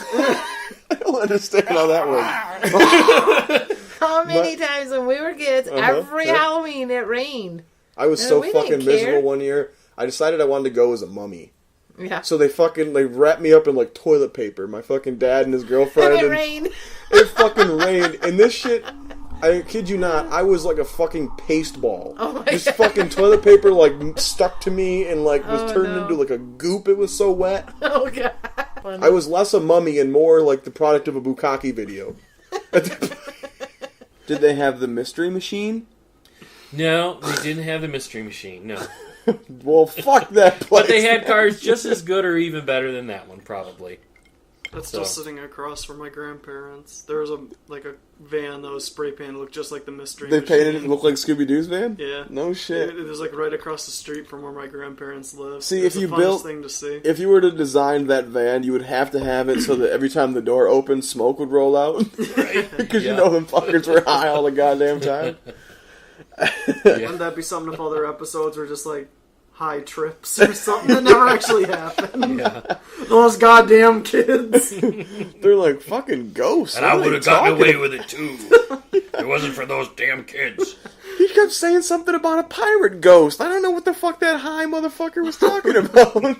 understand how that works. How many times when we were kids, every Halloween it rained. I was so fucking miserable one year. I decided I wanted to go as a mummy. Yeah. So they wrapped me up in like toilet paper. My fucking dad and his girlfriend. And it rained. It fucking rained. And this shit, I kid you not, I was like a fucking paste ball. Oh this fucking toilet paper stuck to me and was turned into like a goop. It was so wet. Oh god. I was less a mummy and more like the product of a bukkake video. Did they have the mystery machine? No, they didn't have the mystery machine. No. Well, fuck that place. But they had cars just as good or even better than that one, probably. That's just sitting across from my grandparents. There was a van that was spray painted, looked just like the mystery machine. They painted it to look like Scooby-Doo's van? Yeah. No shit. It was right across the street from where my grandparents lived. See, if you built, thing to see. If you were to design that van, you would have to have it so that every time the door opened, smoke would roll out. Right. Because you know them fuckers were high all the goddamn time. Wouldn't that be something if other episodes were just like high trips or something that never actually happened? Yeah. Those goddamn kids. They're like fucking ghosts. And I would have gotten away with it too. It wasn't for those damn kids. He kept saying something about a pirate ghost. I don't know what the fuck that high motherfucker was talking about.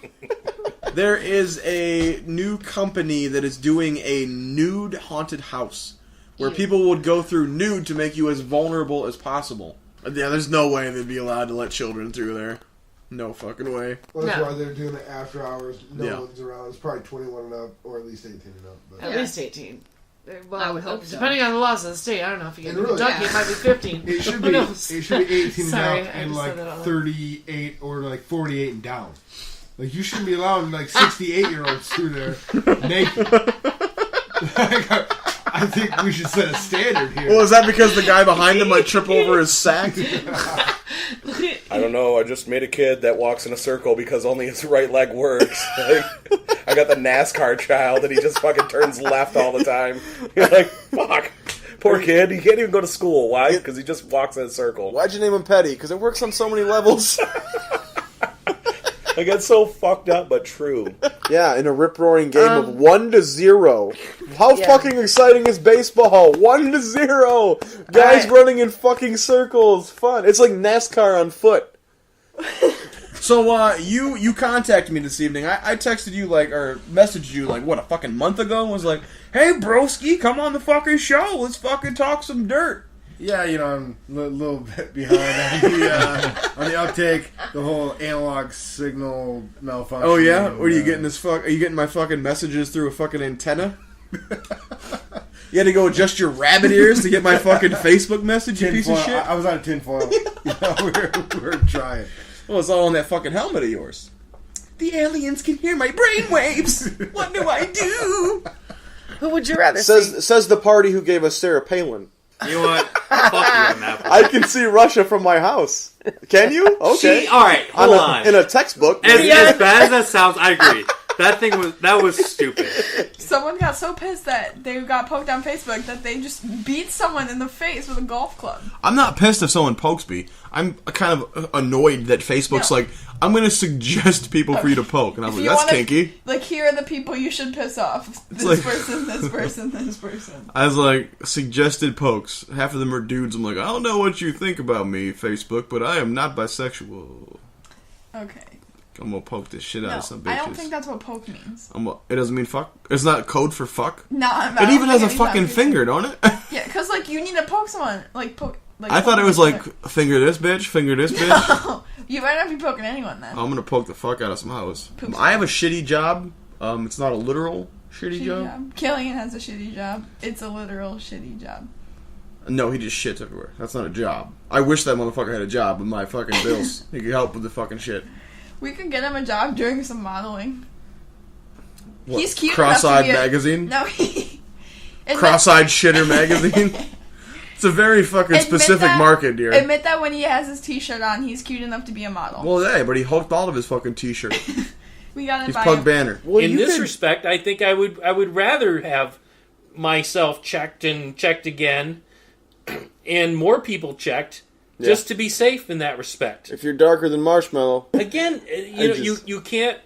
There is a new company that is doing a nude haunted house where people would go through nude to make you as vulnerable as possible. Yeah, there's no way they'd be allowed to let children through there. No fucking way. Well, that's why they're doing it after hours. No one's around. It's probably 21 and up, or at least 18 and up. But. At least 18. Well, I would hope so. Depending on the laws of the state, I don't know if you get really, Kentucky, it might be 15. It should be 18 Sorry, and up, and like 38 or like 48 and down. Like you shouldn't be allowing like 68-year-olds through there naked. I think we should set a standard here. Well, is that because the guy behind him might trip over his sack? I don't know. I just made a kid that walks in a circle because only his right leg works. I got the NASCAR child and he just fucking turns left all the time. You're like, fuck. Poor kid. He can't even go to school. Why? Because he just walks in a circle. Why'd you name him Petty? Because it works on so many levels. Like, it's so fucked up, but true. Yeah, in a rip-roaring game of 1-0. How fucking exciting is baseball? 1-0! Guys running in fucking circles. Fun. It's like NASCAR on foot. So, you contacted me this evening. I texted you, or messaged you, a fucking month ago? And was like, hey, broski, come on the fucking show. Let's fucking talk some dirt. Yeah, I'm a little bit behind on the uptake. The whole analog signal malfunction. Oh yeah, what are you getting Are you getting my fucking messages through a fucking antenna? You had to go adjust your rabbit ears to get my fucking Facebook message. You piece of shit. I was on a tinfoil. we were trying. Well, it's all on that fucking helmet of yours. The aliens can hear my brainwaves. What do I do? Who would you rather see? Says the party who gave us Sarah Palin. You know what? Fuck you on that one. I can see Russia from my house. Can you? Okay. Alright, hold on. In a textbook. As bad as that sounds, I agree. That was stupid. Someone got so pissed that they got poked on Facebook that they just beat someone in the face with a golf club. I'm not pissed if someone pokes me. I'm kind of annoyed that Facebook's like, I'm going to suggest people for you to poke. And I was like, that's kinky. Like, here are the people you should piss off. This person, this person, this person. I was like, suggested pokes. Half of them are dudes. I'm like, I don't know what you think about me, Facebook, but I am not bisexual. Okay. I'm gonna poke the shit out of some bitches. I don't think that's what poke means. It doesn't mean fuck? It's not code for fuck? No, it even has a fucking finger, don't it? Yeah, because, you need to poke someone. I thought it was finger this bitch, finger this bitch. No, you might not be poking anyone then. I'm gonna poke the fuck out of some hoes. I have a shitty job. It's not a literal shitty job. Killian has a shitty job. It's a literal shitty job. No, he just shits everywhere. That's not a job. I wish that motherfucker had a job with my fucking bills. He could help with the fucking shit. We could get him a job doing some modeling. What, he's cute. Cross-Eyed Magazine? No, Cross-Eyed Shitter Magazine? It's a very fucking specific market, dear. Admit that when he has his t-shirt on, he's cute enough to be a model. Well, yeah, but he hulked all of his fucking t-shirt. We gotta He's buy Pug him. Banner. Well, in this respect, I think I would rather have myself checked and checked again, and more people checked. Yeah. Just to be safe in that respect. If you're darker than marshmallow, again, you can't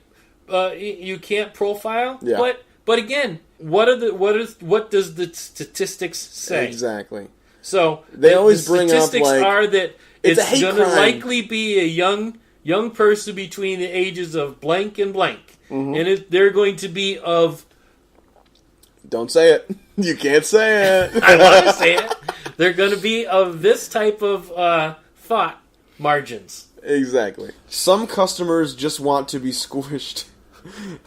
profile. Yeah. But again, what does the statistics say? Exactly. So they always bring up statistics are that it's going to crime. likely be a young person between the ages of blank and blank, and they're going to be of. Don't say it. You can't say it. I want to say it. They're going to be of this type of thought margins. Exactly. Some customers just want to be squished.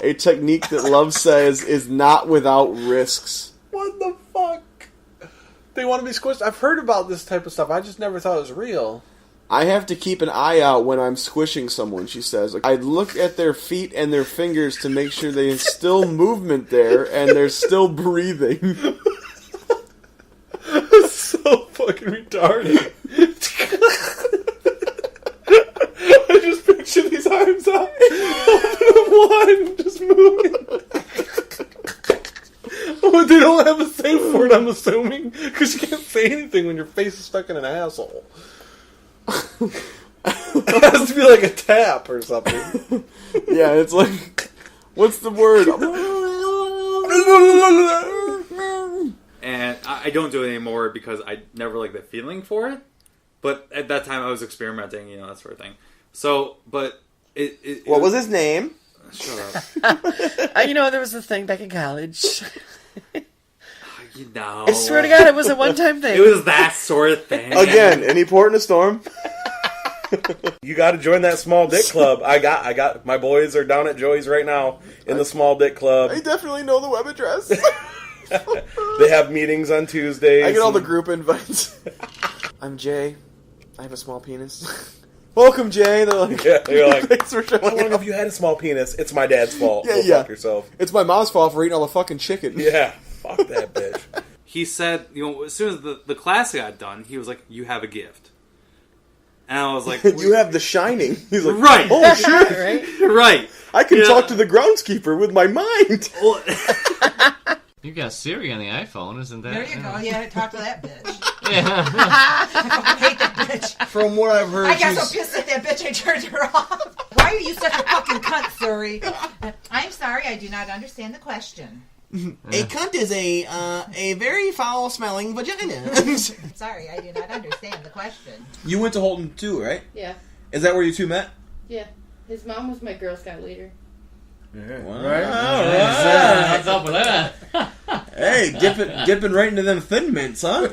A technique that Love says is not without risks. What the fuck? They want to be squished? I've heard about this type of stuff. I just never thought it was real. I have to keep an eye out when I'm squishing someone, she says. I look at their feet and their fingers to make sure there's still movement there and they're still breathing. That's so fucking retarded. I just picture these arms out. One just moving. Oh, they don't have a safe word, I'm assuming. Because you can't say anything when your face is stuck in an asshole. It has to be like a tap or something. Yeah, it's like, what's the word? And I don't do it anymore because I never liked the feeling for it. But at that time I was experimenting, that sort of thing. So, but what was his name? Shut up. There was a thing back in college. No. I swear to God, it was a one-time thing. It was that sort of thing. Again, any port in a storm. You got to join that small dick club. I got. My boys are down at Joey's right now in the small dick club. I definitely know the web address. They have meetings on Tuesdays. I get all the group invites. I'm Jay. I have a small penis. Welcome, Jay. They're like, yeah, you're like, thanks for showing how long up. have you had a small penis? It's my dad's fault. Yeah, Go yeah. fuck yourself. It's my mom's fault for eating all the fucking chicken. Yeah, fuck that bitch. He said, as soon as the class got done, he was like, "You have a gift," and I was like, "You have The Shining." He's like, "Right, oh shit, right. I can talk to the groundskeeper with my mind." You got Siri on the iPhone, isn't that? There you go. Yeah, talk to that bitch. Yeah. I hate that bitch. From what I've heard, I got so pissed at that bitch I turned her off. Why are you such a fucking cunt, Suri? I'm sorry, I do not understand the question. A cunt is a very foul-smelling vagina. Sorry, I do not understand the question. You went to Holton too, right? Yeah. Is that where you two met? Yeah. His mom was my Girl Scout leader. Yeah. All right. What's up with that? Hey, dipping right into them Thin Mints, huh?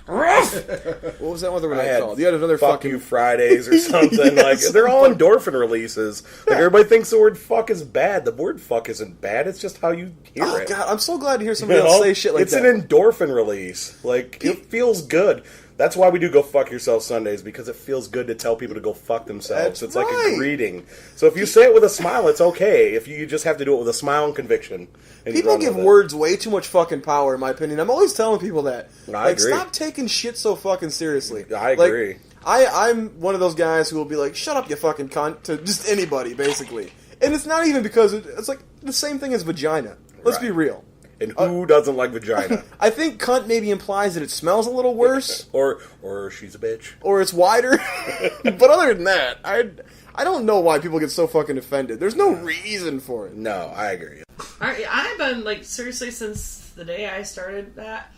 What was that other one I had called? You had another fuck fucking you Fridays or something. Like they're all endorphin releases. Like everybody thinks the word fuck is bad. The word fuck isn't bad. It's just how you hear it. God, I'm so glad to hear somebody else say shit like it's that. It's an endorphin release. Like it feels good. That's why we do Go Fuck Yourself Sundays, because it feels good to tell people to go fuck themselves. It's like a greeting. So if you say it with a smile, it's okay. If you just have to do it with a smile and conviction. And People give words way too much fucking power, in my opinion. I'm always telling people that. I agree. Stop taking shit so fucking seriously. I agree. I'm one of those guys who will be like, shut up, you fucking cunt, to just anybody, basically. And it's not even because it's like the same thing as vagina. Let's be real. And who doesn't like vagina? I think cunt maybe implies that it smells a little worse. or she's a bitch. Or it's wider. But other than that, I don't know why people get so fucking offended. There's no reason for it. No, I agree. I've been, like, seriously, since the day I started that,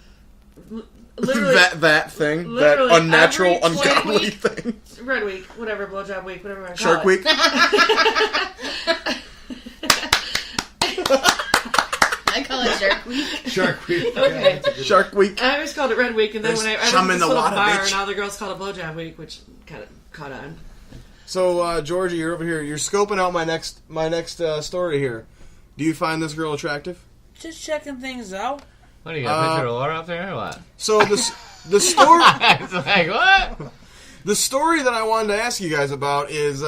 literally... that thing. Literally that unnatural, every 20 ungodly week, thing. Red Week, whatever, blowjob week, whatever I call Shark it. Week. I call it Shark Week. Shark Week. Okay. Shark Week. I always called it Red Week, and then when I went chum to in this the little water, bar, bitch. now the girls call it blowjob week, which kind of caught on. So, Georgie, you're over here. You're scoping out my next story here. Do you find this girl attractive? Just checking things out. What do you got? A picture of Laura up there or what? So the story. It's like what? The story that I wanted to ask you guys about is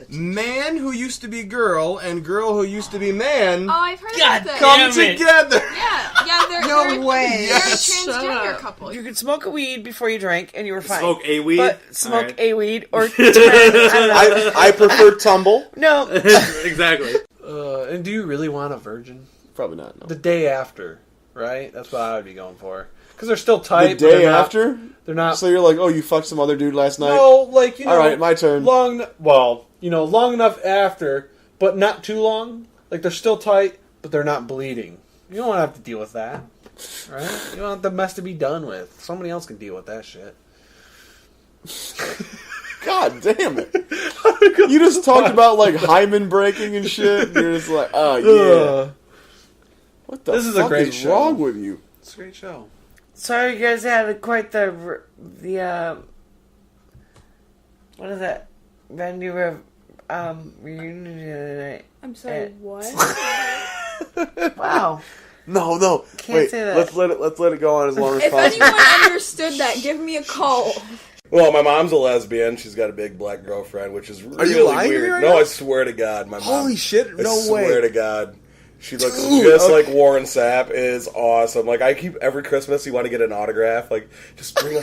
man who used to be girl and girl who used to be man. Oh, I've heard about this. Come together. Yeah, they're No way. They're a Shut transgender up. couple. You could smoke a weed before you drank, and you were fine. Smoke a weed? But smoke Alright. a weed or turn. I don't know. I prefer tumble. No. Exactly. And do you really want a virgin? Probably not. No. The day after, right? That's what I would be going for. Because they're still tight. The but day they're not- after? They're not. So you're like, oh, you fucked some other dude last night? No, like, you know. All right, my turn. Long enough after, but not too long. Like, they're still tight, but they're not bleeding. You don't want to have to deal with that, right? You want the mess to be done with. Somebody else can deal with that shit. God damn it. You just talked about, like, hymen breaking and shit, and you're just like, oh, yeah. What the This is fuck a great is show. wrong with you? It's a great show. Sorry, you guys had quite the what is that venue reunion the other night. I'm sorry, what? Wow. No. Can't Wait, say that. let's let it go on as long as If possible. anyone understood that, give me a call. Well, my mom's a lesbian. She's got a big black girlfriend, which is really you lying to me weird. right No, now? I swear to God, my mom. Holy shit, no I way. swear to God. She looks Dude, just okay. like Warren Sapp is awesome. Like, I keep every Christmas, you want to get an autograph. Like, just bring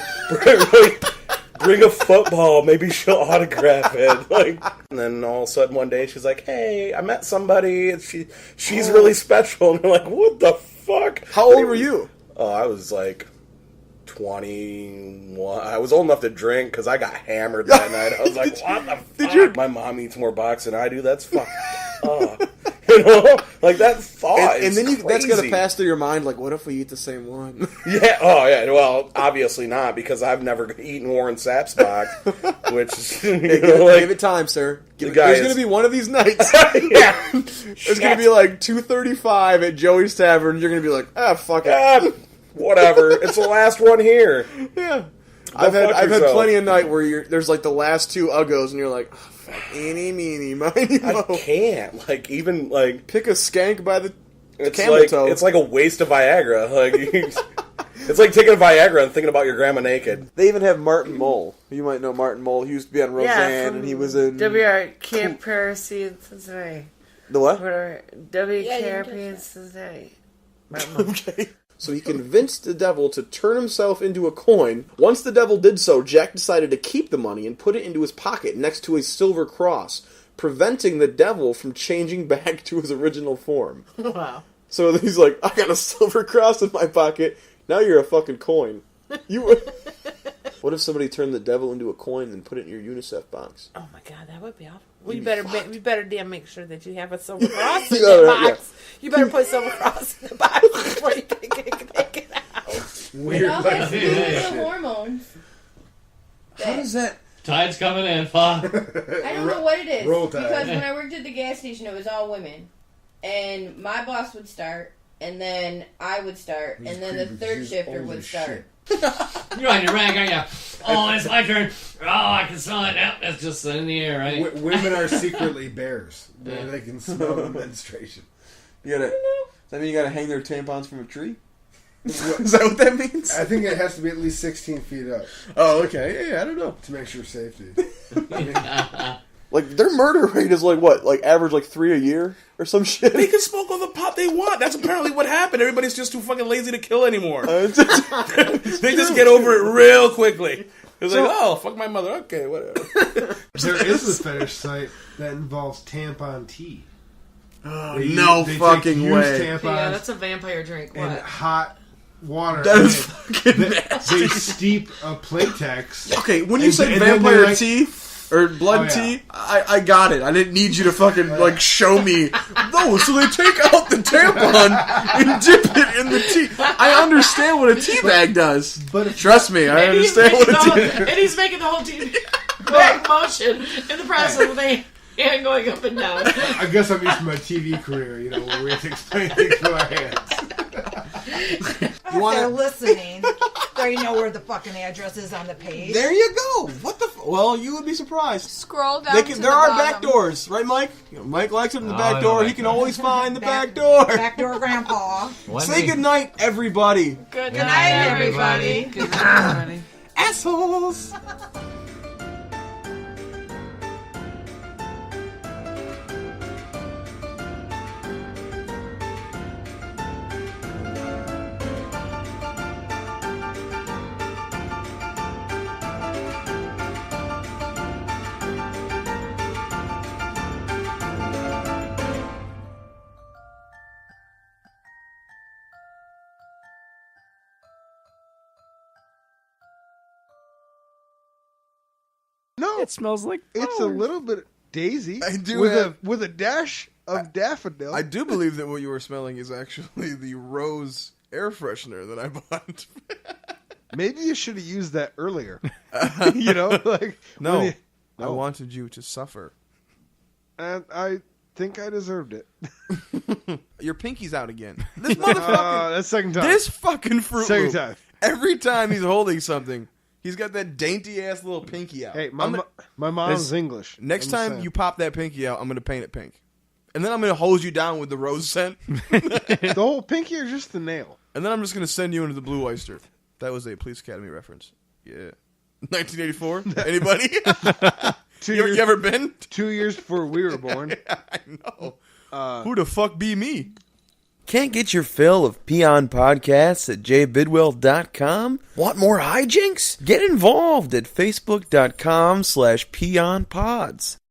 a football. Maybe she'll autograph it. Like, and then all of a sudden one day she's like, hey, I met somebody. And she's really special. And you're like, what the fuck? How old were you? Oh, I was like 21. I was old enough to drink because I got hammered that night. I was like, what the fuck? My mom eats more box than I do. That's fucked up. You know, like that thought. And then that's crazy. gonna pass through your mind. Like, what if we eat the same one? Yeah. Oh, yeah. Well, obviously not, because I've never eaten Warren Sapp's box. Which Hey, give it time, sir. There's gonna be one of these nights. Yeah. There's gonna be like 2:35 at Joey's Tavern. You're gonna be like, fuck it. Whatever. It's the last one here. Yeah. I've had plenty of night where there's like the last two uggos, and you're like, eeny, meeny, miny, mo. I can't. Like, even, like... Pick a skank by the camel toe. It's like a waste of Viagra. Like, it's like taking a Viagra and thinking about your grandma naked. They even have Martin Mull. You might know Martin Mull. He used to be on Roseanne, and he was in... WRKP in Cincinnati. The what? WKRP in Cincinnati. Okay. So he convinced the devil to turn himself into a coin. Once the devil did so, Jack decided to keep the money and put it into his pocket next to a silver cross, preventing the devil from changing back to his original form. Wow. So he's like, I got a silver cross in my pocket. Now you're a fucking coin. What if somebody turned the devil into a coin and put it in your UNICEF box? Oh my god, that would be awful. Well, you better damn make sure that you have a silver cross in that box. Yeah. You better put silver cross in the box before you take it out. Weird. It all has to do with the hormones. How does that... Tide's coming in, fuck. I don't know what it is. Roll Tide. Because when I worked at the gas station, it was all women. And my boss would start, and then I would start, and then the third shifter would start. You're on your rank, aren't you? Oh, it's my turn. Oh, I can smell it. Yep, it's just in the air, right? Women are secretly bears. They can smell the menstruation. Does that mean you gotta hang their tampons from a tree? Is that what that means? I think it has to be at least 16 feet up. Oh, okay. Yeah, I don't know. To make sure safety. Like, their murder rate is like what? Like, average like 3 a year? Or some shit? They can smoke all the pot they want. That's apparently what happened. Everybody's just too fucking lazy to kill anymore. They just get over it real quickly. It's like, oh, fuck my mother. Okay, whatever. There is a fetish site that involves tampon tea. Oh, no fucking way. Yeah, that's a vampire drink. What? And hot water. That is fucking nasty. They steep a Playtex. Okay, when you say vampire tea or blood tea, I got it. I didn't need you to fucking like show me. No, so they take out the tampon and dip it in the tea. I understand what a tea bag does. But trust me, I understand what a tea bag does. And he's making the whole tea bag motion in the process of the hand going up and down. I guess I'm used to my TV career, where we have to explain things with our hands. If they're listening, they know where the fucking address is on the page. There you go. What the? Well, you would be surprised. Scroll down. There are back doors, right, Mike? Mike likes it in the back door. He can always find the back door. Backdoor grandpa. Say good night, everybody. Good night, everybody. Good night, everybody. Assholes. No, it smells like flowers. It's a little bit daisy. I do with a dash of daffodil. I do believe that what you were smelling is actually the rose air freshener that I bought. Maybe you should have used that earlier. No, I wanted you to suffer. And I think I deserved it. Your pinky's out again. This motherfucker. That's second time. This fucking Fruit Second Loop. time. Every time he's holding something, he's got that dainty ass little pinky out. Hey, my mom's English. Next time you pop that pinky out, I'm going to paint it pink. And then I'm going to hose you down with the rose scent. The whole pinky or just the nail? And then I'm just going to send you into the Blue Oyster. That was a Police Academy reference. Yeah. 1984? Anybody? You ever been? 2 years before we were born. I know. Who the fuck be me? Can't get your fill of Peon Podcasts at JBidwell.com? Want more hijinks? Get involved at Facebook.com/PeonPods.